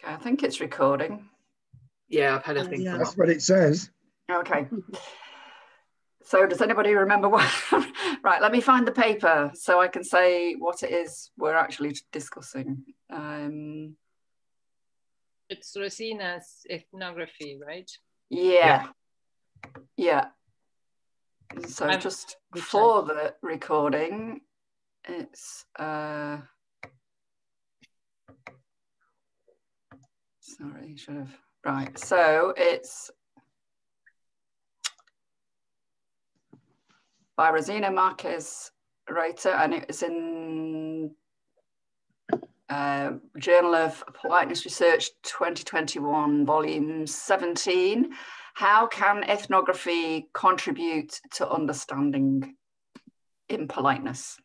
Okay, I think it's recording. Yeah, I've had a thing. That's what it says. Okay. So does anybody remember what? Right, let me find the paper so I can say what it is we're actually discussing. It's Rosina's ethnography, right? Yeah. Yeah. So just before the recording, it's sorry, should have, right. So it's by Rosina Marquez-Reiter, and it was in Journal of Politeness Research 2021, volume 17. How can ethnography contribute to understanding in politeness?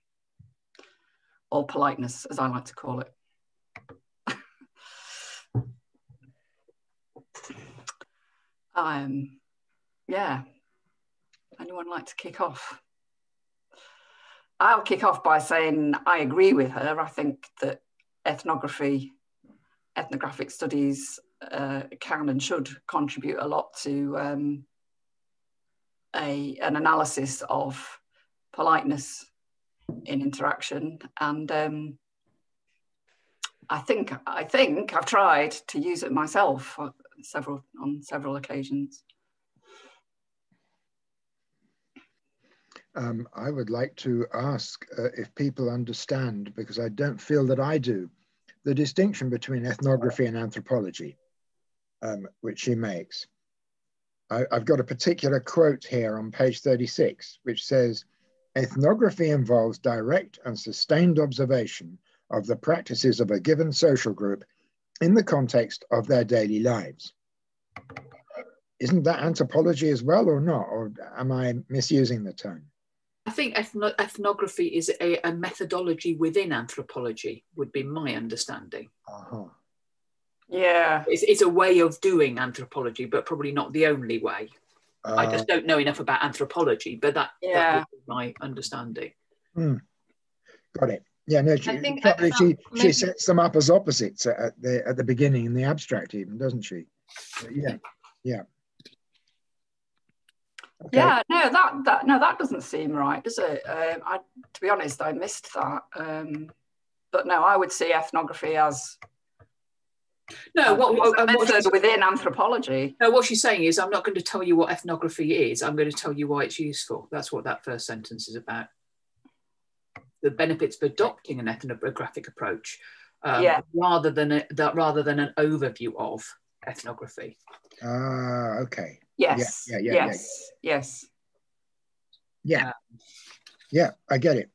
Or politeness, as I like to call it. Yeah, anyone like to kick off? I'll kick off by saying I agree with her. I think that ethnographic studies can and should contribute a lot to an analysis of politeness in interaction. And I think I've tried to use it myself on several occasions. I would like to ask if people understand, because I don't feel that I do, the distinction between ethnography and anthropology, which she makes. I've got a particular quote here on page 36, which says, ethnography involves direct and sustained observation of the practices of a given social group in the context of their daily lives. Isn't that anthropology as well, or not? Or am I misusing the term? I think ethnography is a methodology within anthropology, would be my understanding. Yeah. It's a way of doing anthropology, but probably not the only way. I just don't know enough about anthropology, but that would be my understanding. Got it. Yeah, no, she sets them up as opposites at the beginning in the abstract, even, doesn't she? Yeah. Okay. Yeah, no, that doesn't seem right, does it? To be honest, I missed that. But no, I would see ethnography as within anthropology. No, what she's saying is, I'm not going to tell you what ethnography is. I'm going to tell you why it's useful. That's what that first sentence is about. The benefits of adopting an ethnographic approach, rather than an overview of ethnography. Okay. Yes. Yeah, I get it.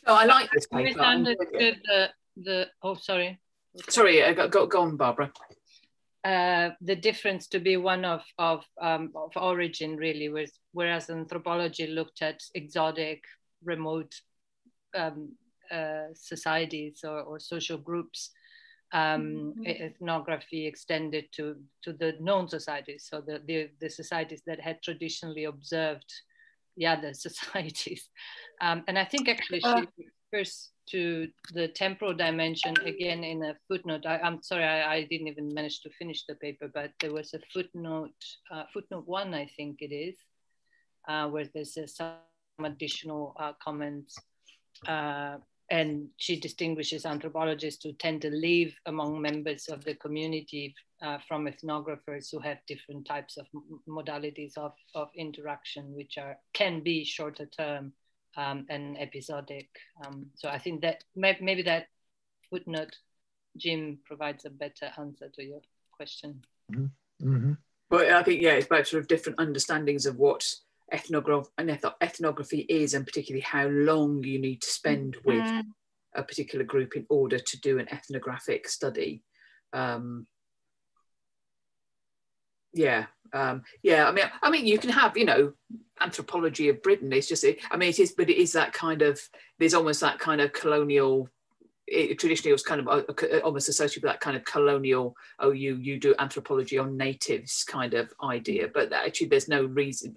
Oh, I like this paper. Misunderstood oh, sorry. Sorry, go on, Barbara. The difference to be one of origin, really, whereas anthropology looked at exotic, remote societies or social groups. Ethnography extended to the known societies, so the societies that had traditionally observed the other societies. And I think actually she refers to the temporal dimension again in a footnote. I'm sorry, I didn't even manage to finish the paper, but there was a footnote 1, I think it is, where there's some additional comments. And she distinguishes anthropologists who tend to live among members of the community from ethnographers who have different types of modalities of interaction, which can be shorter term and episodic. So I think that maybe that footnote, Jim, provides a better answer to your question. Well, I think, it's about sort of different understandings of what ethnography is, and particularly how long you need to spend with a particular group in order to do an ethnographic study. I mean, you can have, anthropology of Britain. It's just, it is that kind of, there's almost that kind of colonial. Traditionally, it was kind of almost associated with that kind of colonial, you do anthropology on natives kind of idea, but actually there's no reason.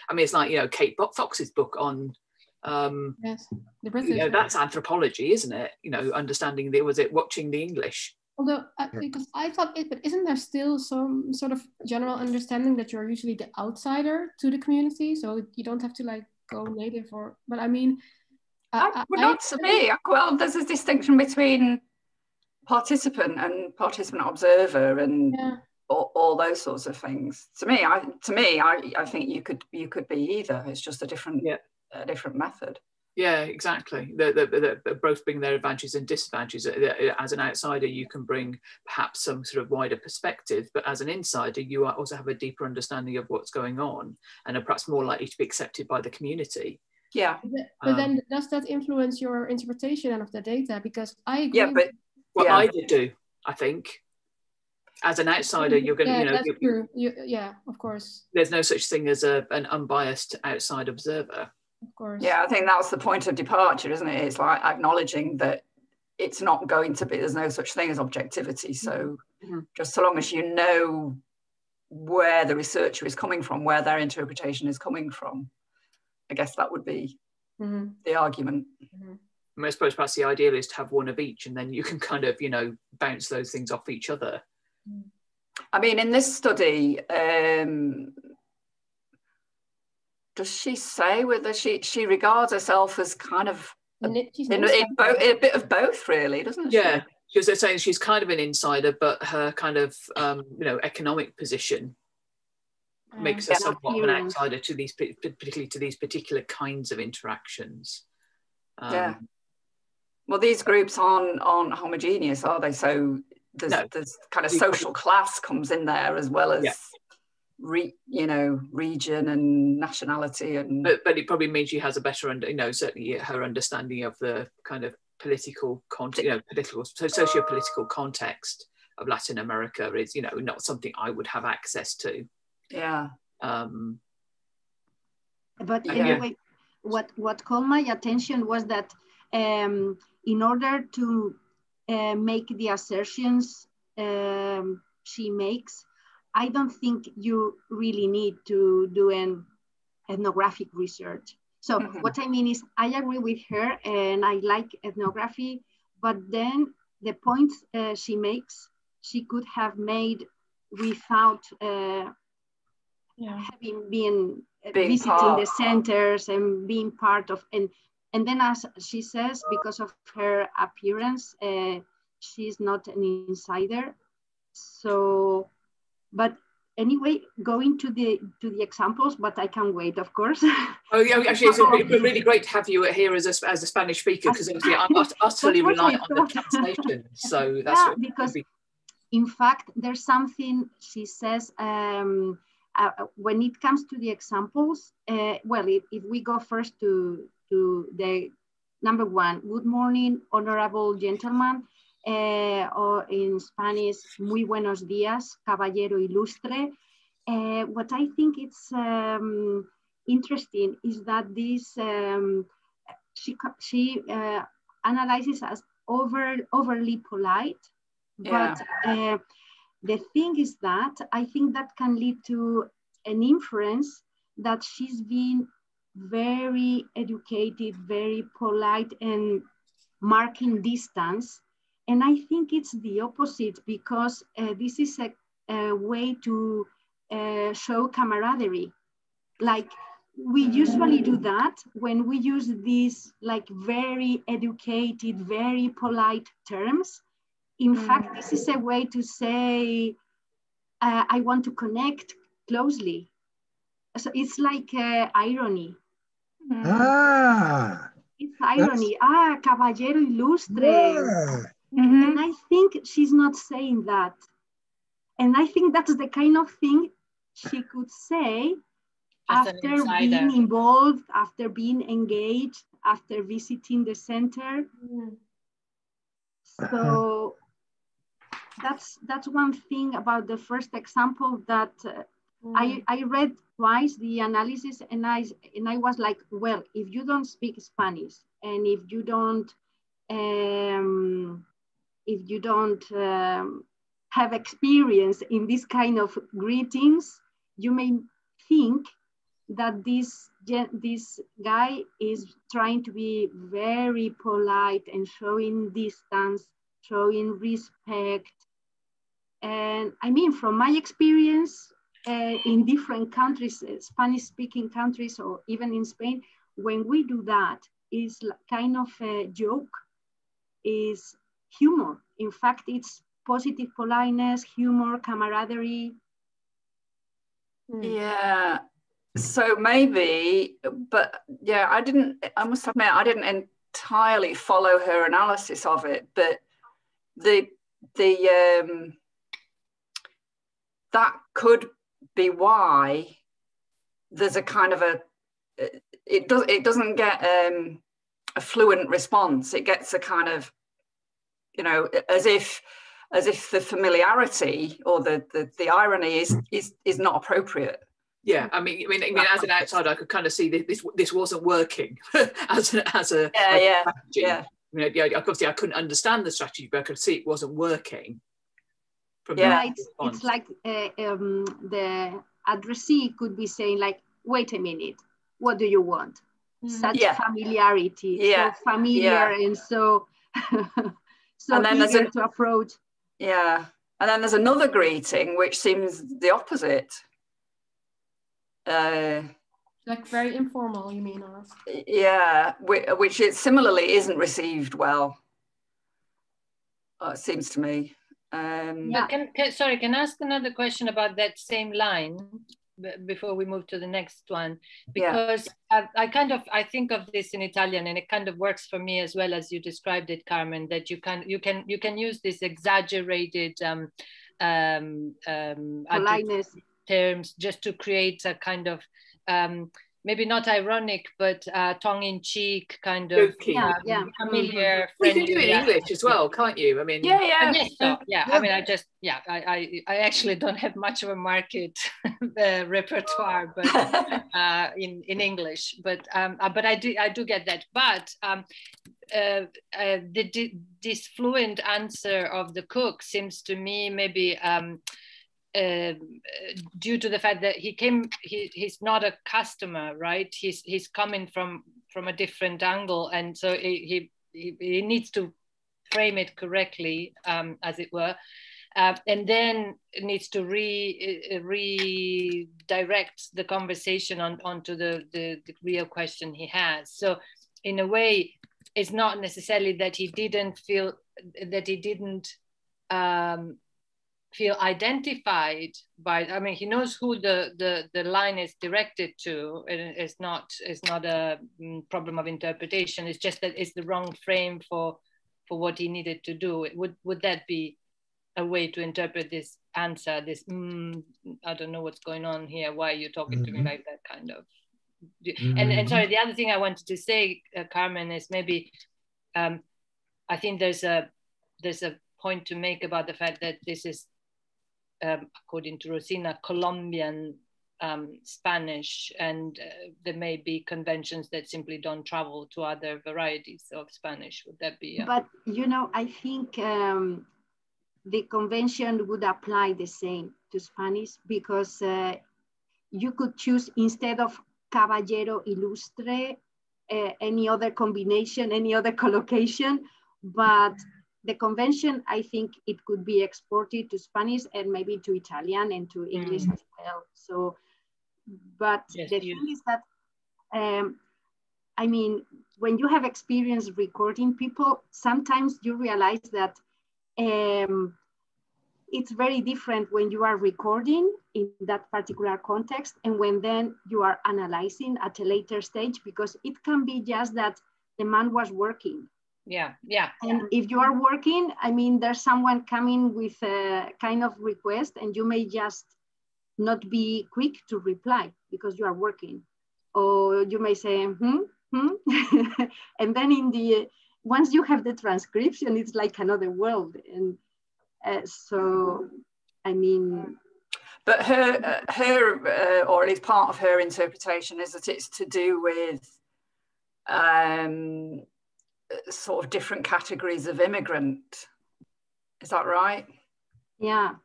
I mean, it's like, Kate Fox's book on, yes, the British. That's anthropology, isn't it? Watching the English. Although, because I thought but isn't there still some sort of general understanding that you're usually the outsider to the community, so you don't have to like go native or, but I mean, well, not to me. Well, there's a distinction between participant and participant observer and all those sorts of things. To me, I think you could be either. It's just a different method. Yeah, exactly. They're both bring their advantages and disadvantages. As an outsider, you can bring perhaps some sort of wider perspective, but as an insider, you also have a deeper understanding of what's going on and are perhaps more likely to be accepted by the community. Yeah. But then does that influence your interpretation of the data? Because I agree. Yeah, but either do, I think. As an outsider, you're going to, that's true. Yeah, of course. There's no such thing as an unbiased outside observer. Of course. Yeah, I think that's the point of departure, isn't it? It's like acknowledging that it's not going to be, there's no such thing as objectivity. So just so long as you know where the researcher is coming from, where their interpretation is coming from, I guess that would be the argument. I suppose perhaps the ideal is to have one of each, and then you can kind of, bounce those things off each other. I mean, in this study, does she say whether she regards herself as kind of a bit of both, really, doesn't she? Yeah, she was saying she's kind of an insider, but her kind of economic position makes her somewhat of an outsider to these, particularly to these particular kinds of interactions. Well, these groups aren't homogeneous, are they? So there's kind of social class comes in there as well as region and nationality, and but it probably means she has a better certainly her understanding of the kind of political context, socio-political context of Latin America is not something I would have access to. But anyway, what caught my attention was that in order to make the assertions she makes, I don't think you really need to do an ethnographic research. So what I mean is, I agree with her and I like ethnography, but then the points she makes, she could have made without having been visiting the centers and being part of, and then as she says, because of her appearance, she's not an insider. So, but anyway, going to the examples, but I can wait, of course. Oh yeah, actually, it's really great to have you here as a Spanish speaker, because obviously I'm utterly reliant on the translation. So that's because in fact, there's something she says when it comes to the examples. Well, if we go first to the number one, good morning, honorable gentleman. Or in Spanish, muy buenos días, caballero ilustre. What I think it's interesting is that this she analyzes as overly polite, but the thing is that I think that can lead to an inference that she's been very educated, very polite, and marking distance. And I think it's the opposite, because this is a way to show camaraderie. Like, we usually do that when we use these like very educated, very polite terms. In fact, this is a way to say, I want to connect closely. So it's like irony. It's irony. Caballero ilustre. And I think she's not saying that. And I think that's the kind of thing she could say after being involved, after being engaged, after visiting the center. So that's one thing about the first example that I read twice the analysis, and I was like, well, if you don't speak Spanish and if you don't have experience in this kind of greetings, you may think that this guy is trying to be very polite and showing distance showing respect. And I mean, from my experience in different countries, Spanish-speaking countries, or even in Spain, when we do that, is kind of a joke, is humor. In fact, it's positive politeness, humor, camaraderie. Yeah. So maybe, but yeah, I must admit, I didn't entirely follow her analysis of it, but that could be why there's a kind of it doesn't get a fluent response. It gets a kind of, you know, as if the familiarity or the irony is not appropriate. Yeah, I mean, as an outsider, I could kind of see this wasn't working as a strategy. Yeah. I mean, yeah, obviously, I couldn't understand the strategy, but I could see it wasn't working. It's like the addressee could be saying, like, "Wait a minute, what do you want?" Such familiarity, so familiar, and so so and then eager to approach. Yeah, and then there's another greeting which seems the opposite. Like very informal, you mean? Or? Yeah, which it similarly isn't received well. It seems to me. But can I ask another question about that same line before we move to the next one? Because I think of this in Italian, and it kind of works for me as well as you described it, Carmen. That you can use this exaggerated politeness terms just to create a kind of maybe not ironic, but tongue-in-cheek kind of familiar. Well, you can do it in English as well, can't you? I mean, I mean, I actually don't have much of a market repertoire, but in English. But I do get that. But this fluent answer of the cook seems to me maybe. Due to the fact that he's not a customer, right? He's coming from a different angle, and so he needs to frame it correctly, as it were, and then needs to redirect the conversation onto the real question he has. So in a way, it's not necessarily that he didn't feel identified by. I mean, he knows who the line is directed to, and it's not a problem of interpretation. It's just that it's the wrong frame for what he needed to do. Would that be a way to interpret this answer? This I don't know what's going on here. Why are you talking to me like that, kind of? And sorry, the other thing I wanted to say, Carmen, is maybe I think there's a point to make about the fact that this is, according to Rosina, Colombian Spanish, and there may be conventions that simply don't travel to other varieties of Spanish. Would that be? But you know, I think the convention would apply the same to Spanish, because you could choose, instead of caballero ilustre, any other combination, any other collocation, but the convention, I think it could be exported to Spanish and maybe to Italian and to English as well. So, but the thing is that, I mean, when you have experience recording people, sometimes you realize that it's very different when you are recording in that particular context and when then you are analyzing at a later stage, because it can be just that the man was working. And if you are working, I mean, there's someone coming with a kind of request and you may just not be quick to reply because you are working. Or you may say, and then once you have the transcription, it's like another world. And so, I mean. But her or at least part of her interpretation is that it's to do with sort of different categories of immigrant. Is that right? Yeah.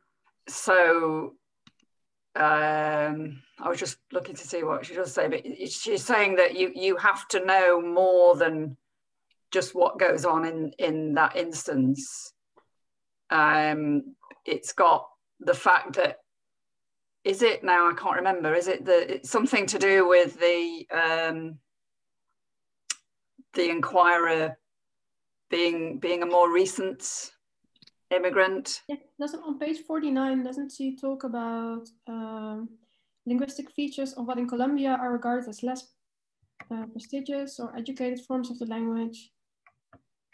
So I was just looking to see what she does say, but she's saying that you have to know more than just what goes on in that instance. It's got the fact that, is it now, I can't remember, is it it's something to do with the inquirer being a more recent immigrant? Yeah, doesn't on page 49, doesn't she talk about linguistic features of what in Colombia are regarded as less prestigious or educated forms of the language,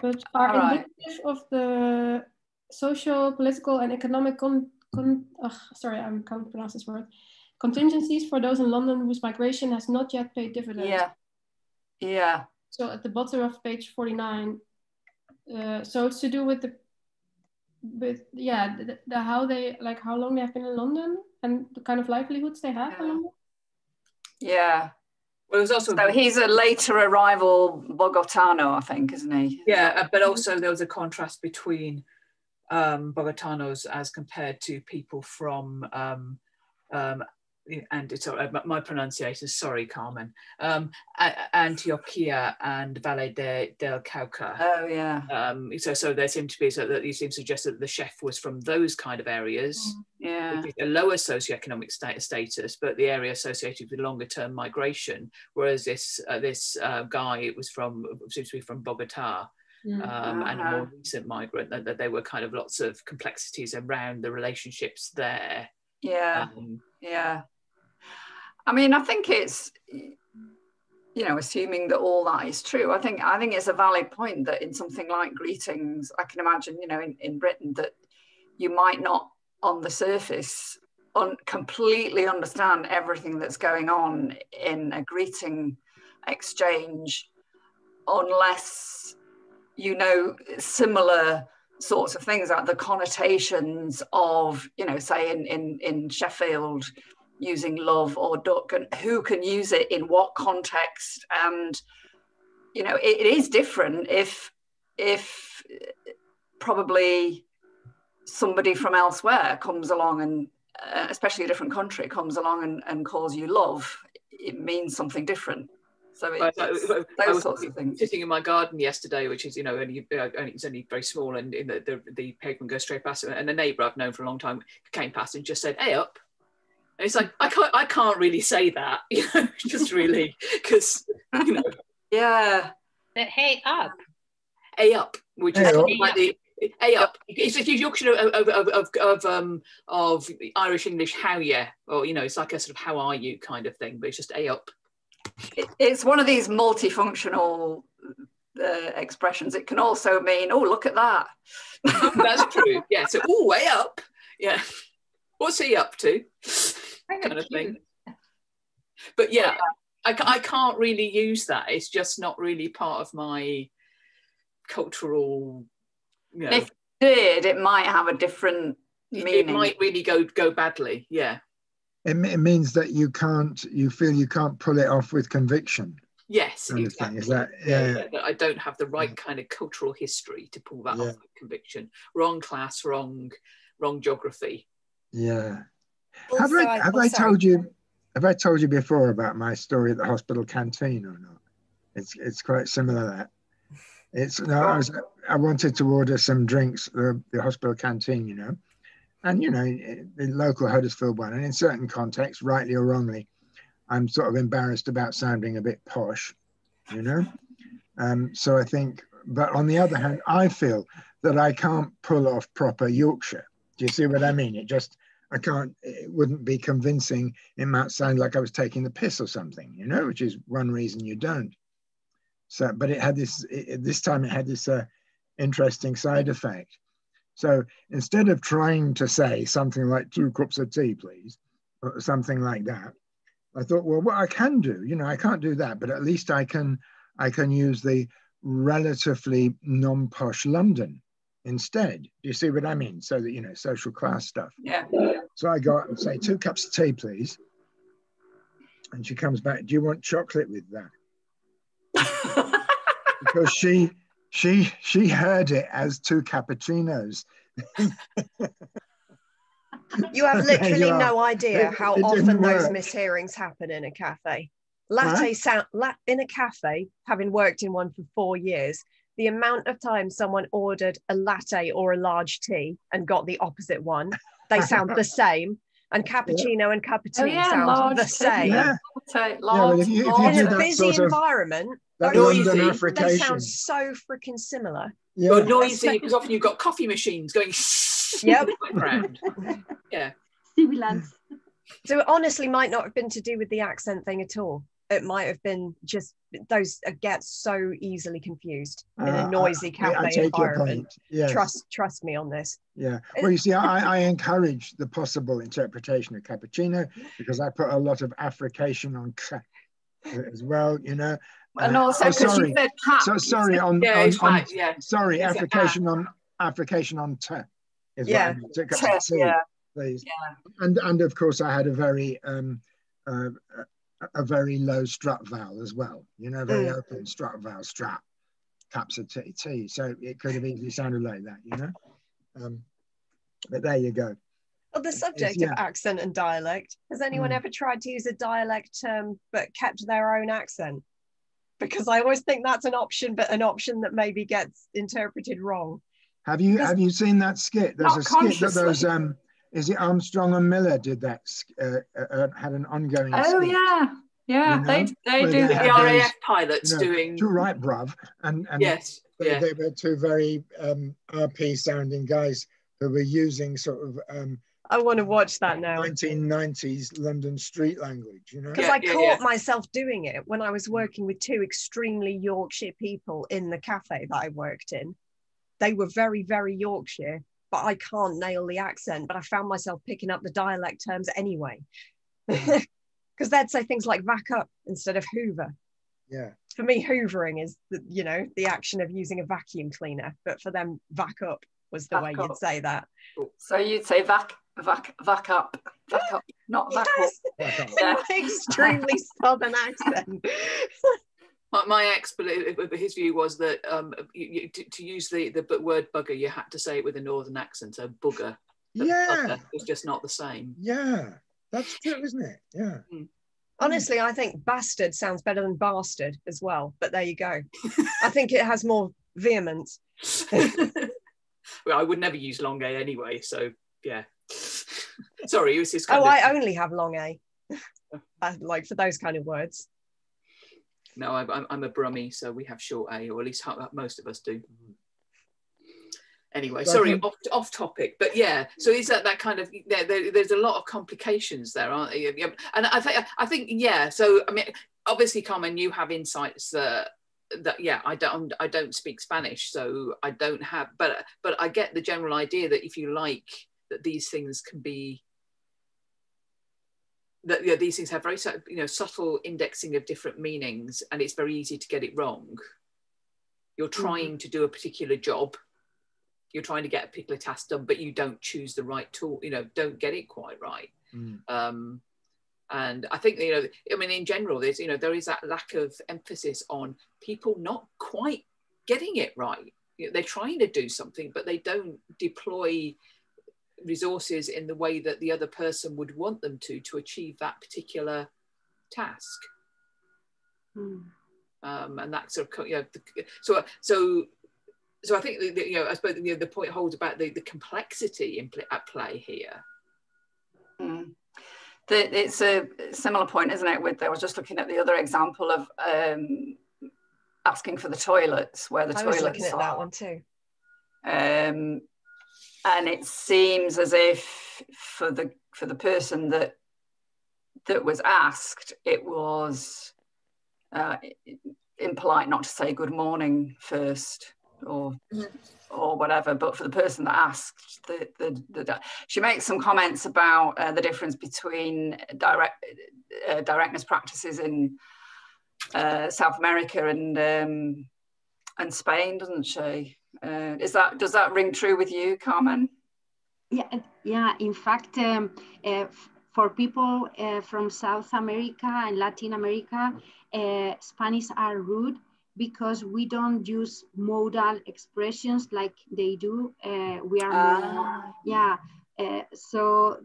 but are indicative of the social, political, and economic sorry, I can't pronounce this word. Contingencies for those in London whose migration has not yet paid dividends. Yeah, yeah. So at the bottom of page 49, so it's to do with the how they, like, how long they have been in London and the kind of livelihoods they have in London. Yeah. Well, it was also, so he's a later arrival Bogotano, I think, isn't he? Yeah, but also there was a contrast between Bogotanos as compared to people from and it's my pronunciation, sorry, Carmen, Antioquia and Valle del Cauca. Oh yeah. So there seemed to be, so that you seem to suggest that the chef was from those kind of areas. Yeah. Which is a lower socioeconomic status, but the area associated with longer term migration. Whereas this guy, it was seems to be from Bogota. And a more recent migrant, that there were kind of lots of complexities around the relationships there. Yeah, yeah. I mean, I think it's, assuming that all that is true, I think it's a valid point that in something like greetings, I can imagine, in Britain, that you might not on the surface completely understand everything that's going on in a greeting exchange unless you know similar sorts of things, like the connotations of, say in Sheffield, using love or duck, and who can use it in what context. And it is different if probably somebody from elsewhere comes along, and especially a different country comes along and calls you love. It means something different. So those sorts of things. Sitting in my garden yesterday, which is, it's only very small, and the pavement goes straight past it, and a neighbour I've known for a long time came past and just said, "Hey up." And it's like, I can't really say that, just really, because, Yeah. But hey up. Hey up, which is like the hey up. It's a Yorkshire of Irish English, how yeah, or it's like a sort of how are you kind of thing, but it's just hey up. It's one of these multifunctional expressions. It can also mean, oh, look at that. That's true. Yeah. So, oh, way up. Yeah. What's he up to? Kind of thing. But yeah, I can't really use that. It's just not really part of my cultural. If it did, it might have a different meaning. It might really go badly. Yeah. It means that you feel you can't pull it off with conviction. Yes, exactly. Is that, that I don't have the right kind of cultural history to pull that off with conviction. Wrong class, wrong geography. Yeah. Also, have I told you before about my story at the hospital canteen or not? It's quite similar that. I wanted to order some drinks at the hospital canteen, and the local Huddersfield one, and in certain contexts, rightly or wrongly, I'm sort of embarrassed about sounding a bit posh, so I think, but on the other hand, I feel that I can't pull off proper Yorkshire. Do you see what I mean? It wouldn't be convincing. It might sound like I was taking the piss or something, which is one reason you don't. So, but this time it had this interesting side effect. So instead of trying to say something like 2 cups of tea, please, or something like that, I thought, well, what I can do, I can't do that, but at least I can use the relatively non-posh London instead. Do you see what I mean? So that, social class stuff. Yeah. So I go out and say 2 cups of tea, please. And she comes back, do you want chocolate with that? Because she heard it as 2 cappuccinos. You have literally no idea how often those mishearings happen in a cafe. Latte sound in a cafe, having worked in one for 4 years, the amount of times someone ordered a latte or a large tea and got the opposite one, they sound the same. And cappuccino and cappuccino sound the same. Yeah. But if you in do a that busy sort of environment, that those London they affrication, sound so freaking similar. Yeah. Or noisy, because often you've got coffee machines going Yep. in the background. Yeah. Sibilants. So it honestly might not have been to do with the accent thing at all. It might have been just those get so easily confused in a noisy cafe I take environment. your point. Yes. Trust me on this. Yeah. Well, you see, I encourage the possible interpretation of cappuccino because I put a lot of affrication on as well, you know. And also because you said cap. Sorry affrication on t is what I mean. Please. Yeah. And of course I had a very low strut vowel as well, you know, very open strut vowel, strap, caps of T. So it could have easily sounded like that, you know. But there you go. On the subject of accent and dialect, has anyone ever tried to use a dialect term but kept their own accent? Because I always think that's an option, but an option that maybe gets interpreted wrong. Have you seen that skit? There's a skit that those is it Armstrong and Miller did that had an ongoing skit. Oh yeah. Yeah, you know, they do the RAF pilots doing. Too right, bruv. And yes, they were two very RP sounding guys who were using sort of I want to watch that now. 1990s London street language, you know. Because I caught myself doing it when I was working with two extremely Yorkshire people in the cafe that I worked in. They were very, very Yorkshire, but I can't nail the accent. But I found myself picking up the dialect terms anyway. Because they'd say things like vac up instead of hoover. Yeah. For me, hoovering is the action of using a vacuum cleaner, but for them, vac up was the way you'd say that. So you'd say vac up, not vac up. Yeah. Extremely southern accent. My ex, his view was that to use the word bugger, you had to say it with a northern accent. So bugger. Bugger was just not the same. Yeah. That's true, isn't it? Yeah. Honestly, I think bastard sounds better than bastard as well. But there you go. I think it has more vehemence. Well, I would never use long A anyway. So yeah. Sorry, it was just. I only have long A. Like for those kind of words. No, I'm a Brummie, so we have short A, or at least most of us do. Anyway, sorry, off topic, but yeah. So is that kind of there's a lot of complications there, aren't there? And I think yeah. So I mean, obviously, Carmen, you have insights that I don't speak Spanish, so I don't have. But I get the general idea that if you like that these things can be. That these things have very subtle indexing of different meanings, and it's very easy to get it wrong. You're trying to do a particular job. You're trying to get a particular task done, but you don't choose the right tool, don't get it quite right. And I think, I mean, in general, there's, there is that lack of emphasis on people not quite getting it right. They're trying to do something, but they don't deploy resources in the way that the other person would want them to achieve that particular task. And that's sort of, so I think I suppose the point holds about the complexity at play here. It's a similar point, isn't it? I was just looking at the other example of asking for the toilets, where the toilets are. I was looking at that one too. And it seems as if for the person that was asked, it was impolite not to say good morning first or whatever. But for the person that asked, she makes some comments about the difference between directness practices in South America and Spain, doesn't she? Does that ring true with you, Carmen? Yeah. In fact, for people from South America and Latin America, Spanish are rude because we don't use modal expressions like they do. We are more, so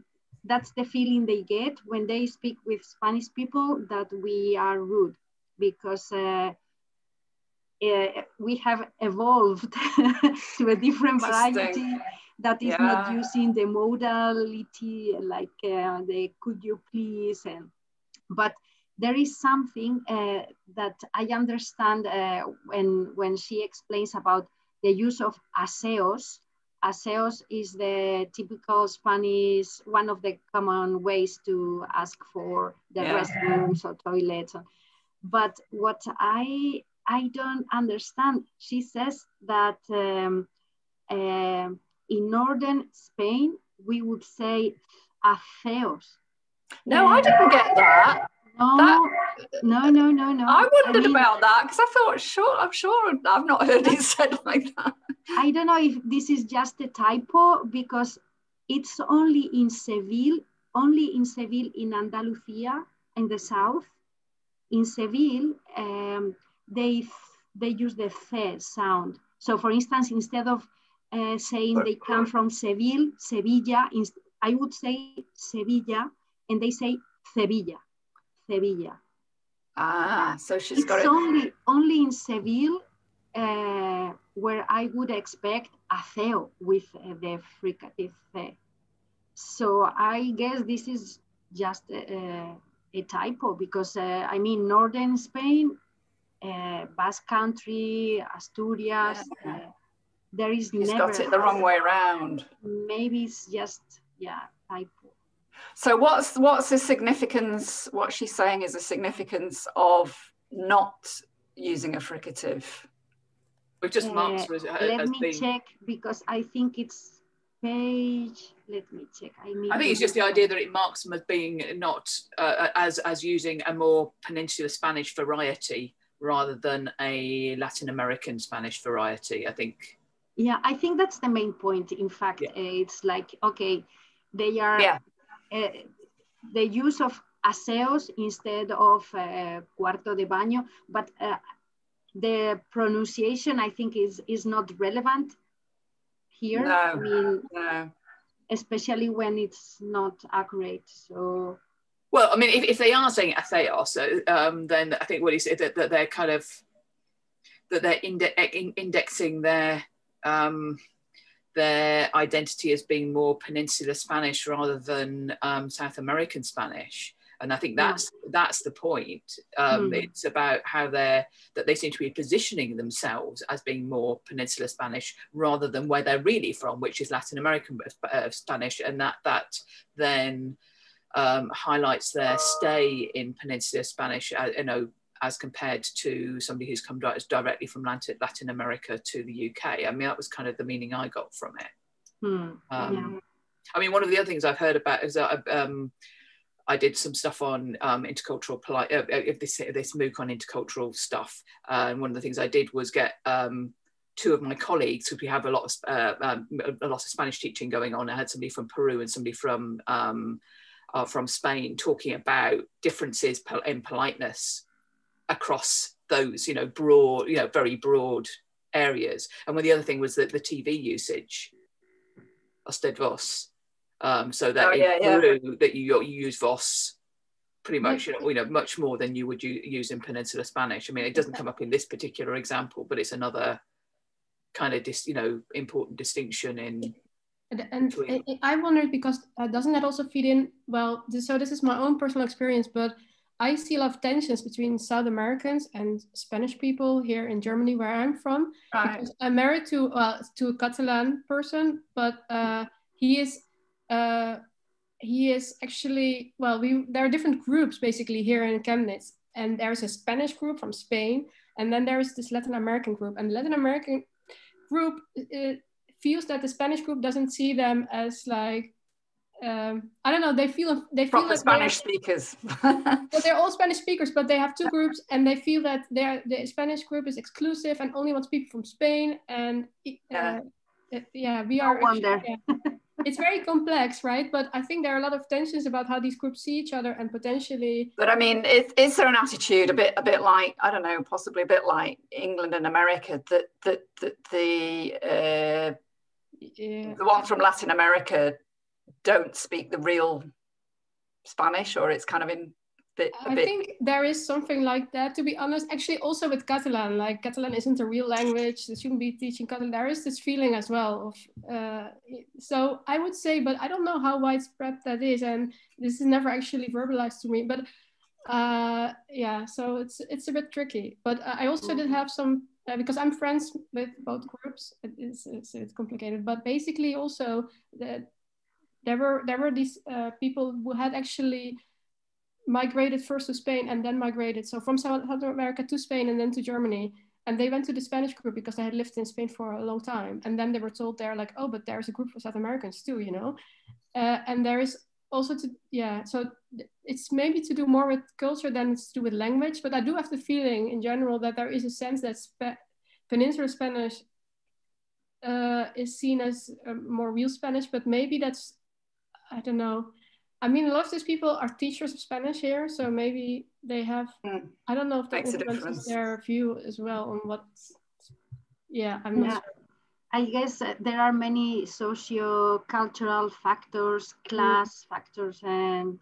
that's the feeling they get when they speak with Spanish people, that we are rude because we have evolved to a different variety that is not using the modality like the could you please, but there is something that I understand when she explains about the use of aseos. Aseos is the typical Spanish, one of the common ways to ask for the restrooms or toilets. But what I don't understand, she says that in northern Spain, we would say aseos. No, I didn't get that. No. I wondered about that because I thought, I'm sure I've not heard it said like that. I don't know if this is just a typo because it's only in Seville in Andalusia in the south. In Seville, they use the th sound. So for instance, instead of saying they come from Seville, Sevilla, I would say Sevilla, and they say Sevilla. So she's got it. Only in Seville where I would expect aceo with the fricative th. So I guess this is just a typo because I mean northern Spain, Basque Country, Asturias, there is She's never. Got it the wrong way around. Maybe it's just typo. So what's the significance? What she's saying is the significance of not using a fricative. But just marks. Let me check because I think it's page. Let me check. I think it's just the idea that it marks them as being not as using a more Peninsular Spanish variety rather than a Latin American Spanish variety. I think. Yeah, I think that's the main point. In fact, it's like okay, they are. Yeah. The use of aseos instead of cuarto de baño, but the pronunciation I think is not relevant here. No, I mean, no. Especially when it's not accurate. So, well, I mean, if they are saying aseos, then I think what he said that they're kind of that they're indexing their identity as being more Peninsular Spanish rather than South American Spanish. And I think that's the point. It's about how they seem to be positioning themselves as being more Peninsular Spanish rather than where they're really from, which is Latin American Spanish. And that then highlights their stay in Peninsular Spanish, as compared to somebody who's come directly from Latin America to the UK. I mean, that was kind of the meaning I got from it. I mean, one of the other things I've heard about is that I did some stuff on intercultural this MOOC on intercultural stuff. And one of the things I did was get two of my colleagues, because we have a lot of Spanish teaching going on. I had somebody from Peru and somebody from Spain talking about differences in politeness across those, broad, very broad areas. And one of the other thing was that the TV usage, usted vos, so that Peru that you use vos pretty much, much more than you would use in Peninsular Spanish. I mean, it doesn't come up in this particular example, but it's another kind of important distinction in. And I wondered because doesn't that also feed in? Well, so this is my own personal experience, but I see a lot of tensions between South Americans and Spanish people here in Germany, where I'm from. Right. I'm married to a Catalan person, but he is actually, well, there are different groups basically here in Chemnitz, and there's a Spanish group from Spain, and then there's this Latin American group, and the Latin American group feels that the Spanish group doesn't see them as like, I don't know, they feel proper like Spanish speakers. Well, they're all Spanish speakers, but they have two groups, and they feel that the Spanish group is exclusive and only wants people from Spain. And we are. It's very complex, right? But I think there are a lot of tensions about how these groups see each other and potentially. But I mean, is there an attitude a bit like, I don't know, possibly a bit like England and America, that the ones from Latin America don't speak the real Spanish, or it's kind of I think there is something like that, to be honest. Actually, also with Catalan, like Catalan isn't a real language. They shouldn't be teaching Catalan. There is this feeling as well of, so I would say, but I don't know how widespread that is. And this is never actually verbalized to me, but yeah, so it's a bit tricky. But I also did have some, because I'm friends with both groups, it's complicated, but basically also there were these people who had actually migrated first to Spain and then migrated. So from South America to Spain and then to Germany. And they went to the Spanish group because they had lived in Spain for a long time. And then they were told they're like, oh, but there's a group for South Americans too, you know? And there is also so it's maybe to do more with culture than it's to do with language. But I do have the feeling in general that there is a sense that Peninsular Spanish is seen as more real Spanish, but maybe that's, I don't know. I mean, a lot of these people are teachers of Spanish here, so maybe they have, I don't know if that influences their view as well on what, I'm not sure. I guess there are many socio-cultural factors, class factors, and,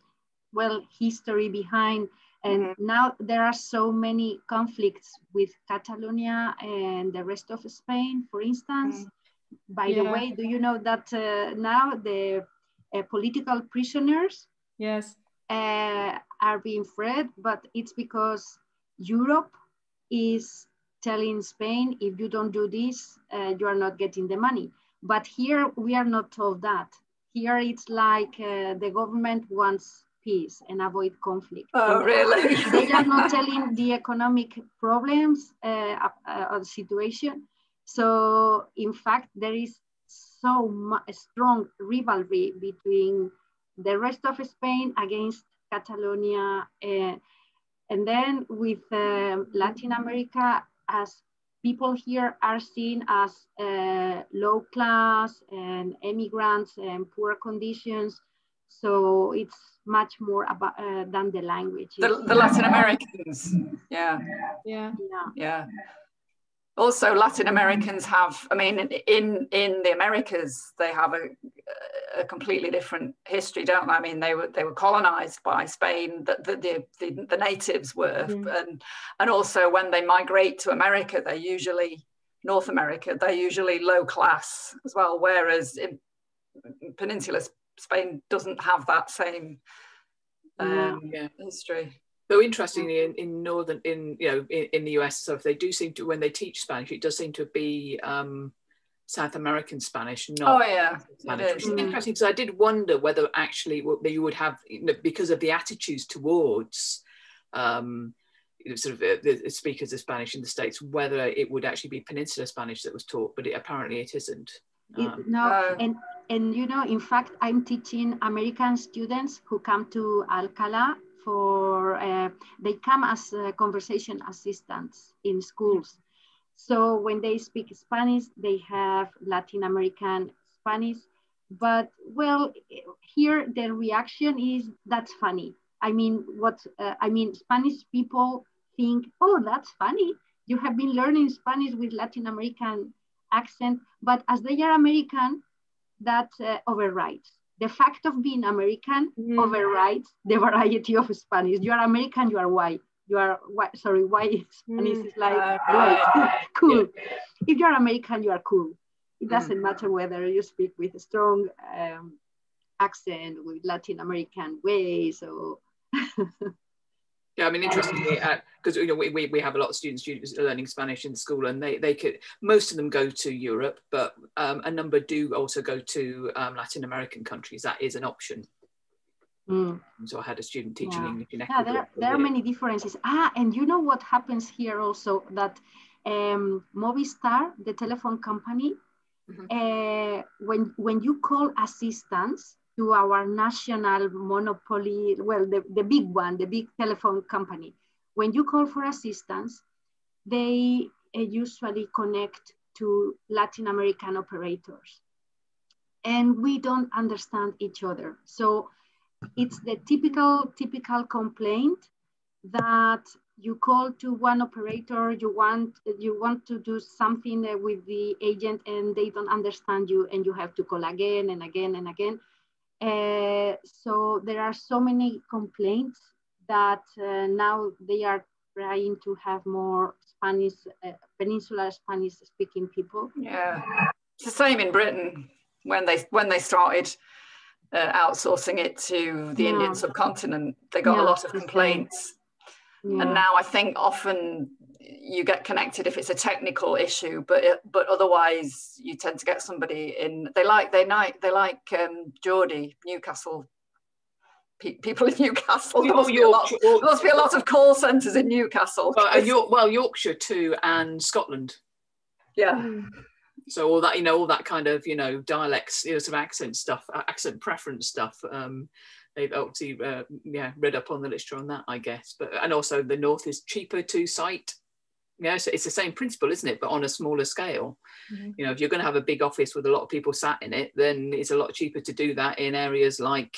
well, history behind. And now there are so many conflicts with Catalonia and the rest of Spain, for instance. By the way, do you know that now the political prisoners are being freed, but it's because Europe is telling Spain, if you don't do this, you are not getting the money. But here we are not told that. Here it's like the government wants peace and avoid conflict. Oh, really? They are not telling the economic problems of the situation. So in fact, there is so strong rivalry between the rest of Spain against Catalonia. And then with Latin America, as people here are seen as low class and immigrants and poor conditions. So it's much more about than the language. The Latin Americans, yeah. Also, Latin Americans have, I mean, in the Americas, they have a completely different history, don't they? I mean, they were colonized by Spain, the natives were, and also when they migrate to America, they're usually, North America, they're usually low class as well, whereas in Peninsular Spain doesn't have that same history. Though interestingly, in the US, so if they do seem to, when they teach Spanish, it does seem to be South American Spanish, not Spanish, which is interesting, because I did wonder whether actually you would have, because of the attitudes towards sort of the speakers of Spanish in the States, whether it would actually be Peninsular Spanish that was taught, but apparently it isn't. And you know, in fact, I'm teaching American students who come to Alcalá for, they come as conversation assistants in schools. So when they speak Spanish, they have Latin American Spanish, but well, here the reaction is, that's funny. I mean, Spanish people think, oh, that's funny. You have been learning Spanish with Latin American accent, but as they are American, that overrides. The fact of being American overrides the variety of Spanish. You are American, you are white. You are white, sorry, white Spanish is like white, cool. If you're American, you are cool. It doesn't matter whether you speak with a strong accent, with Latin American ways, or yeah, I mean, interestingly, because we have a lot of students learning Spanish in school, and they could, most of them go to Europe, but a number do also go to Latin American countries. That is an option. So I had a student teaching English in Ecuador. There are many differences. And you know what happens here also, that Movistar, the telephone company, when you call assistance to our national monopoly, well, the big one, the big telephone company, when you call for assistance, they usually connect to Latin American operators. And we don't understand each other. So it's the typical complaint that you call to one operator, you want to do something with the agent and they don't understand you, and you have to call again and again and again. So there are so many complaints that now they are trying to have more Spanish, Peninsular Spanish speaking people. Yeah, it's the same in Britain when they started outsourcing it to the Indian subcontinent. They got a lot of complaints. And now I think often you get connected if it's a technical issue, but otherwise you tend to get somebody in. They like Geordie, Newcastle. People in Newcastle. There must be a lot of call centres in Newcastle. Well, Yorkshire too, and Scotland. Yeah. So all that, all that kind of, dialects, some accent stuff, accent preference stuff. They've obviously, read up on the literature on that, I guess. And also the North is cheaper to cite. Yeah, so it's the same principle, isn't it? But on a smaller scale. Mm-hmm. If you're going to have a big office with a lot of people sat in it, then it's a lot cheaper to do that in areas like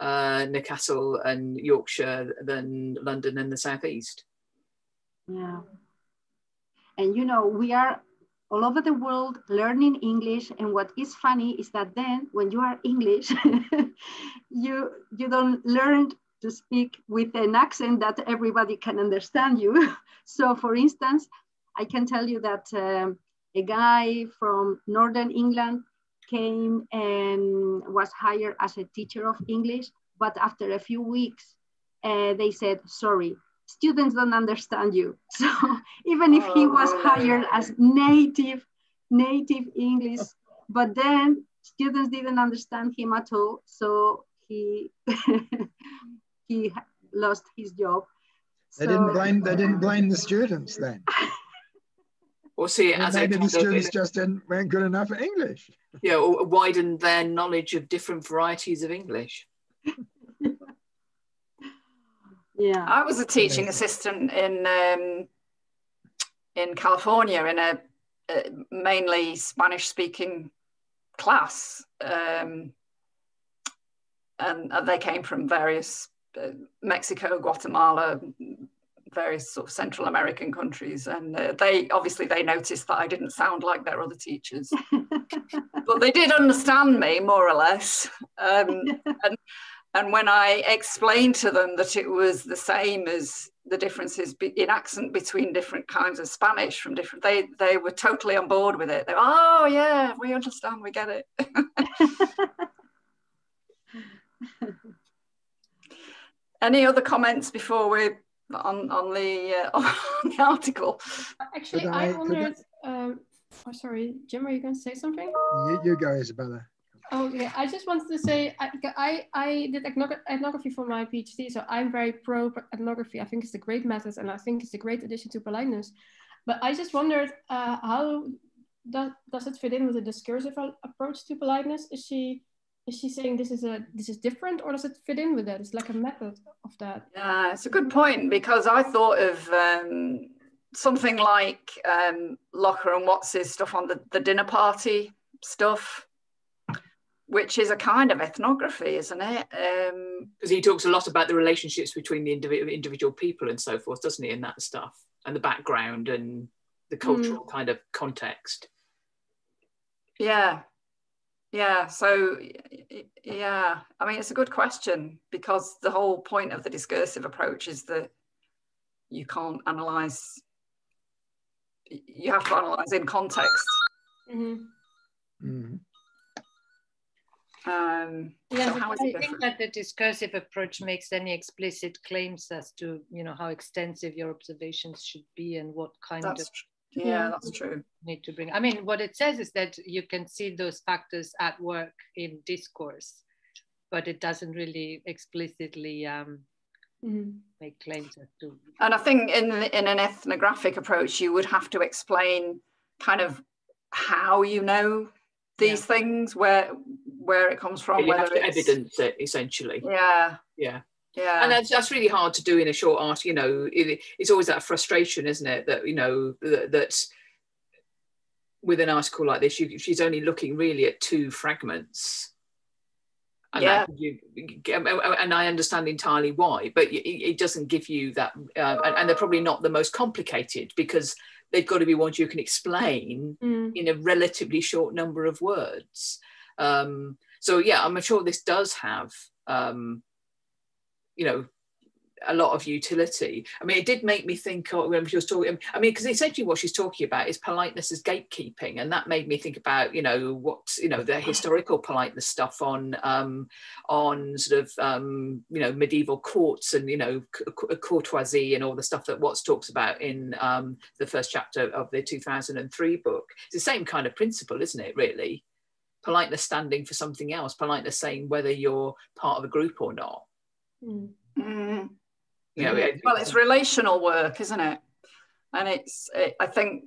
Newcastle and Yorkshire than London and the Southeast. Yeah. And we are all over the world learning English, and what is funny is that then when you are English, you don't learn to speak with an accent that everybody can understand you. So for instance, I can tell you that a guy from Northern England came and was hired as a teacher of English, but after a few weeks, they said, sorry, students don't understand you. So even if he was hired as native English, but then students didn't understand him at all. So he he lost his job. They didn't blame the students then. Or see it as maybe the students just weren't good enough at English. Yeah, or widen their knowledge of different varieties of English. Yeah, I was a teaching assistant in California in a mainly Spanish-speaking class, and they came from various Mexico, Guatemala, various sort of Central American countries, and they noticed that I didn't sound like their other teachers, but they did understand me more or less. And when I explained to them that it was the same as the differences in accent between different kinds of Spanish from different, they were totally on board with it. They were, oh yeah, we understand, we get it. Any other comments before we're on the article? Actually, I wondered. Sorry, Jim, are you going to say something? You go, Isabella. Okay, I just wanted to say I did ethnography for my PhD, so I'm very pro ethnography. I think it's a great method, and I think it's a great addition to politeness. But I just wondered how does it fit in with a discursive approach to politeness? Is she saying this is different, or does it fit in with that? It's like a method of that. Yeah, it's a good point, because I thought of something like Locker and Watts's stuff on the dinner party stuff, which is a kind of ethnography, isn't it? Because he talks a lot about the relationships between the individual people and so forth, doesn't he, in that stuff, and the background and the cultural kind of context. Yeah. So, yeah, I mean, it's a good question, because the whole point of the discursive approach is that you can't analyse, you have to analyse in context. Mm-hmm. Mm-hmm. Yeah, so how is I it think different? that the discursive approach makes any explicit claims as to, how extensive your observations should be and what kind of That's true. need to bring. I mean, what it says is that you can see those factors at work in discourse, but it doesn't really explicitly make claims as to. And I think in an ethnographic approach, you would have to explain kind of how you know these things, where it comes from, you whether have to it's evidence it, essentially. Yeah. And that's really hard to do in a short art. It's always that frustration, isn't it, that that with an article like this, she's only looking really at two fragments. And and I understand entirely why, but it doesn't give you that, and they're probably not the most complicated, because they've got to be ones you can explain in a relatively short number of words. So yeah, I'm sure this does have, a lot of utility. I mean, it did make me think when she was talking, I mean, because essentially what she's talking about is politeness as gatekeeping, and that made me think about, you know, what, you know, the historical politeness stuff on sort of, you know, medieval courts and, you know, courtoisie and all the stuff that Watts talks about in the first chapter of the 2003 book. It's the same kind of principle, isn't it, really? Politeness standing for something else, politeness saying whether you're part of a group or not. Mm. Mm. You know, Well, it's relational work, isn't it? And I think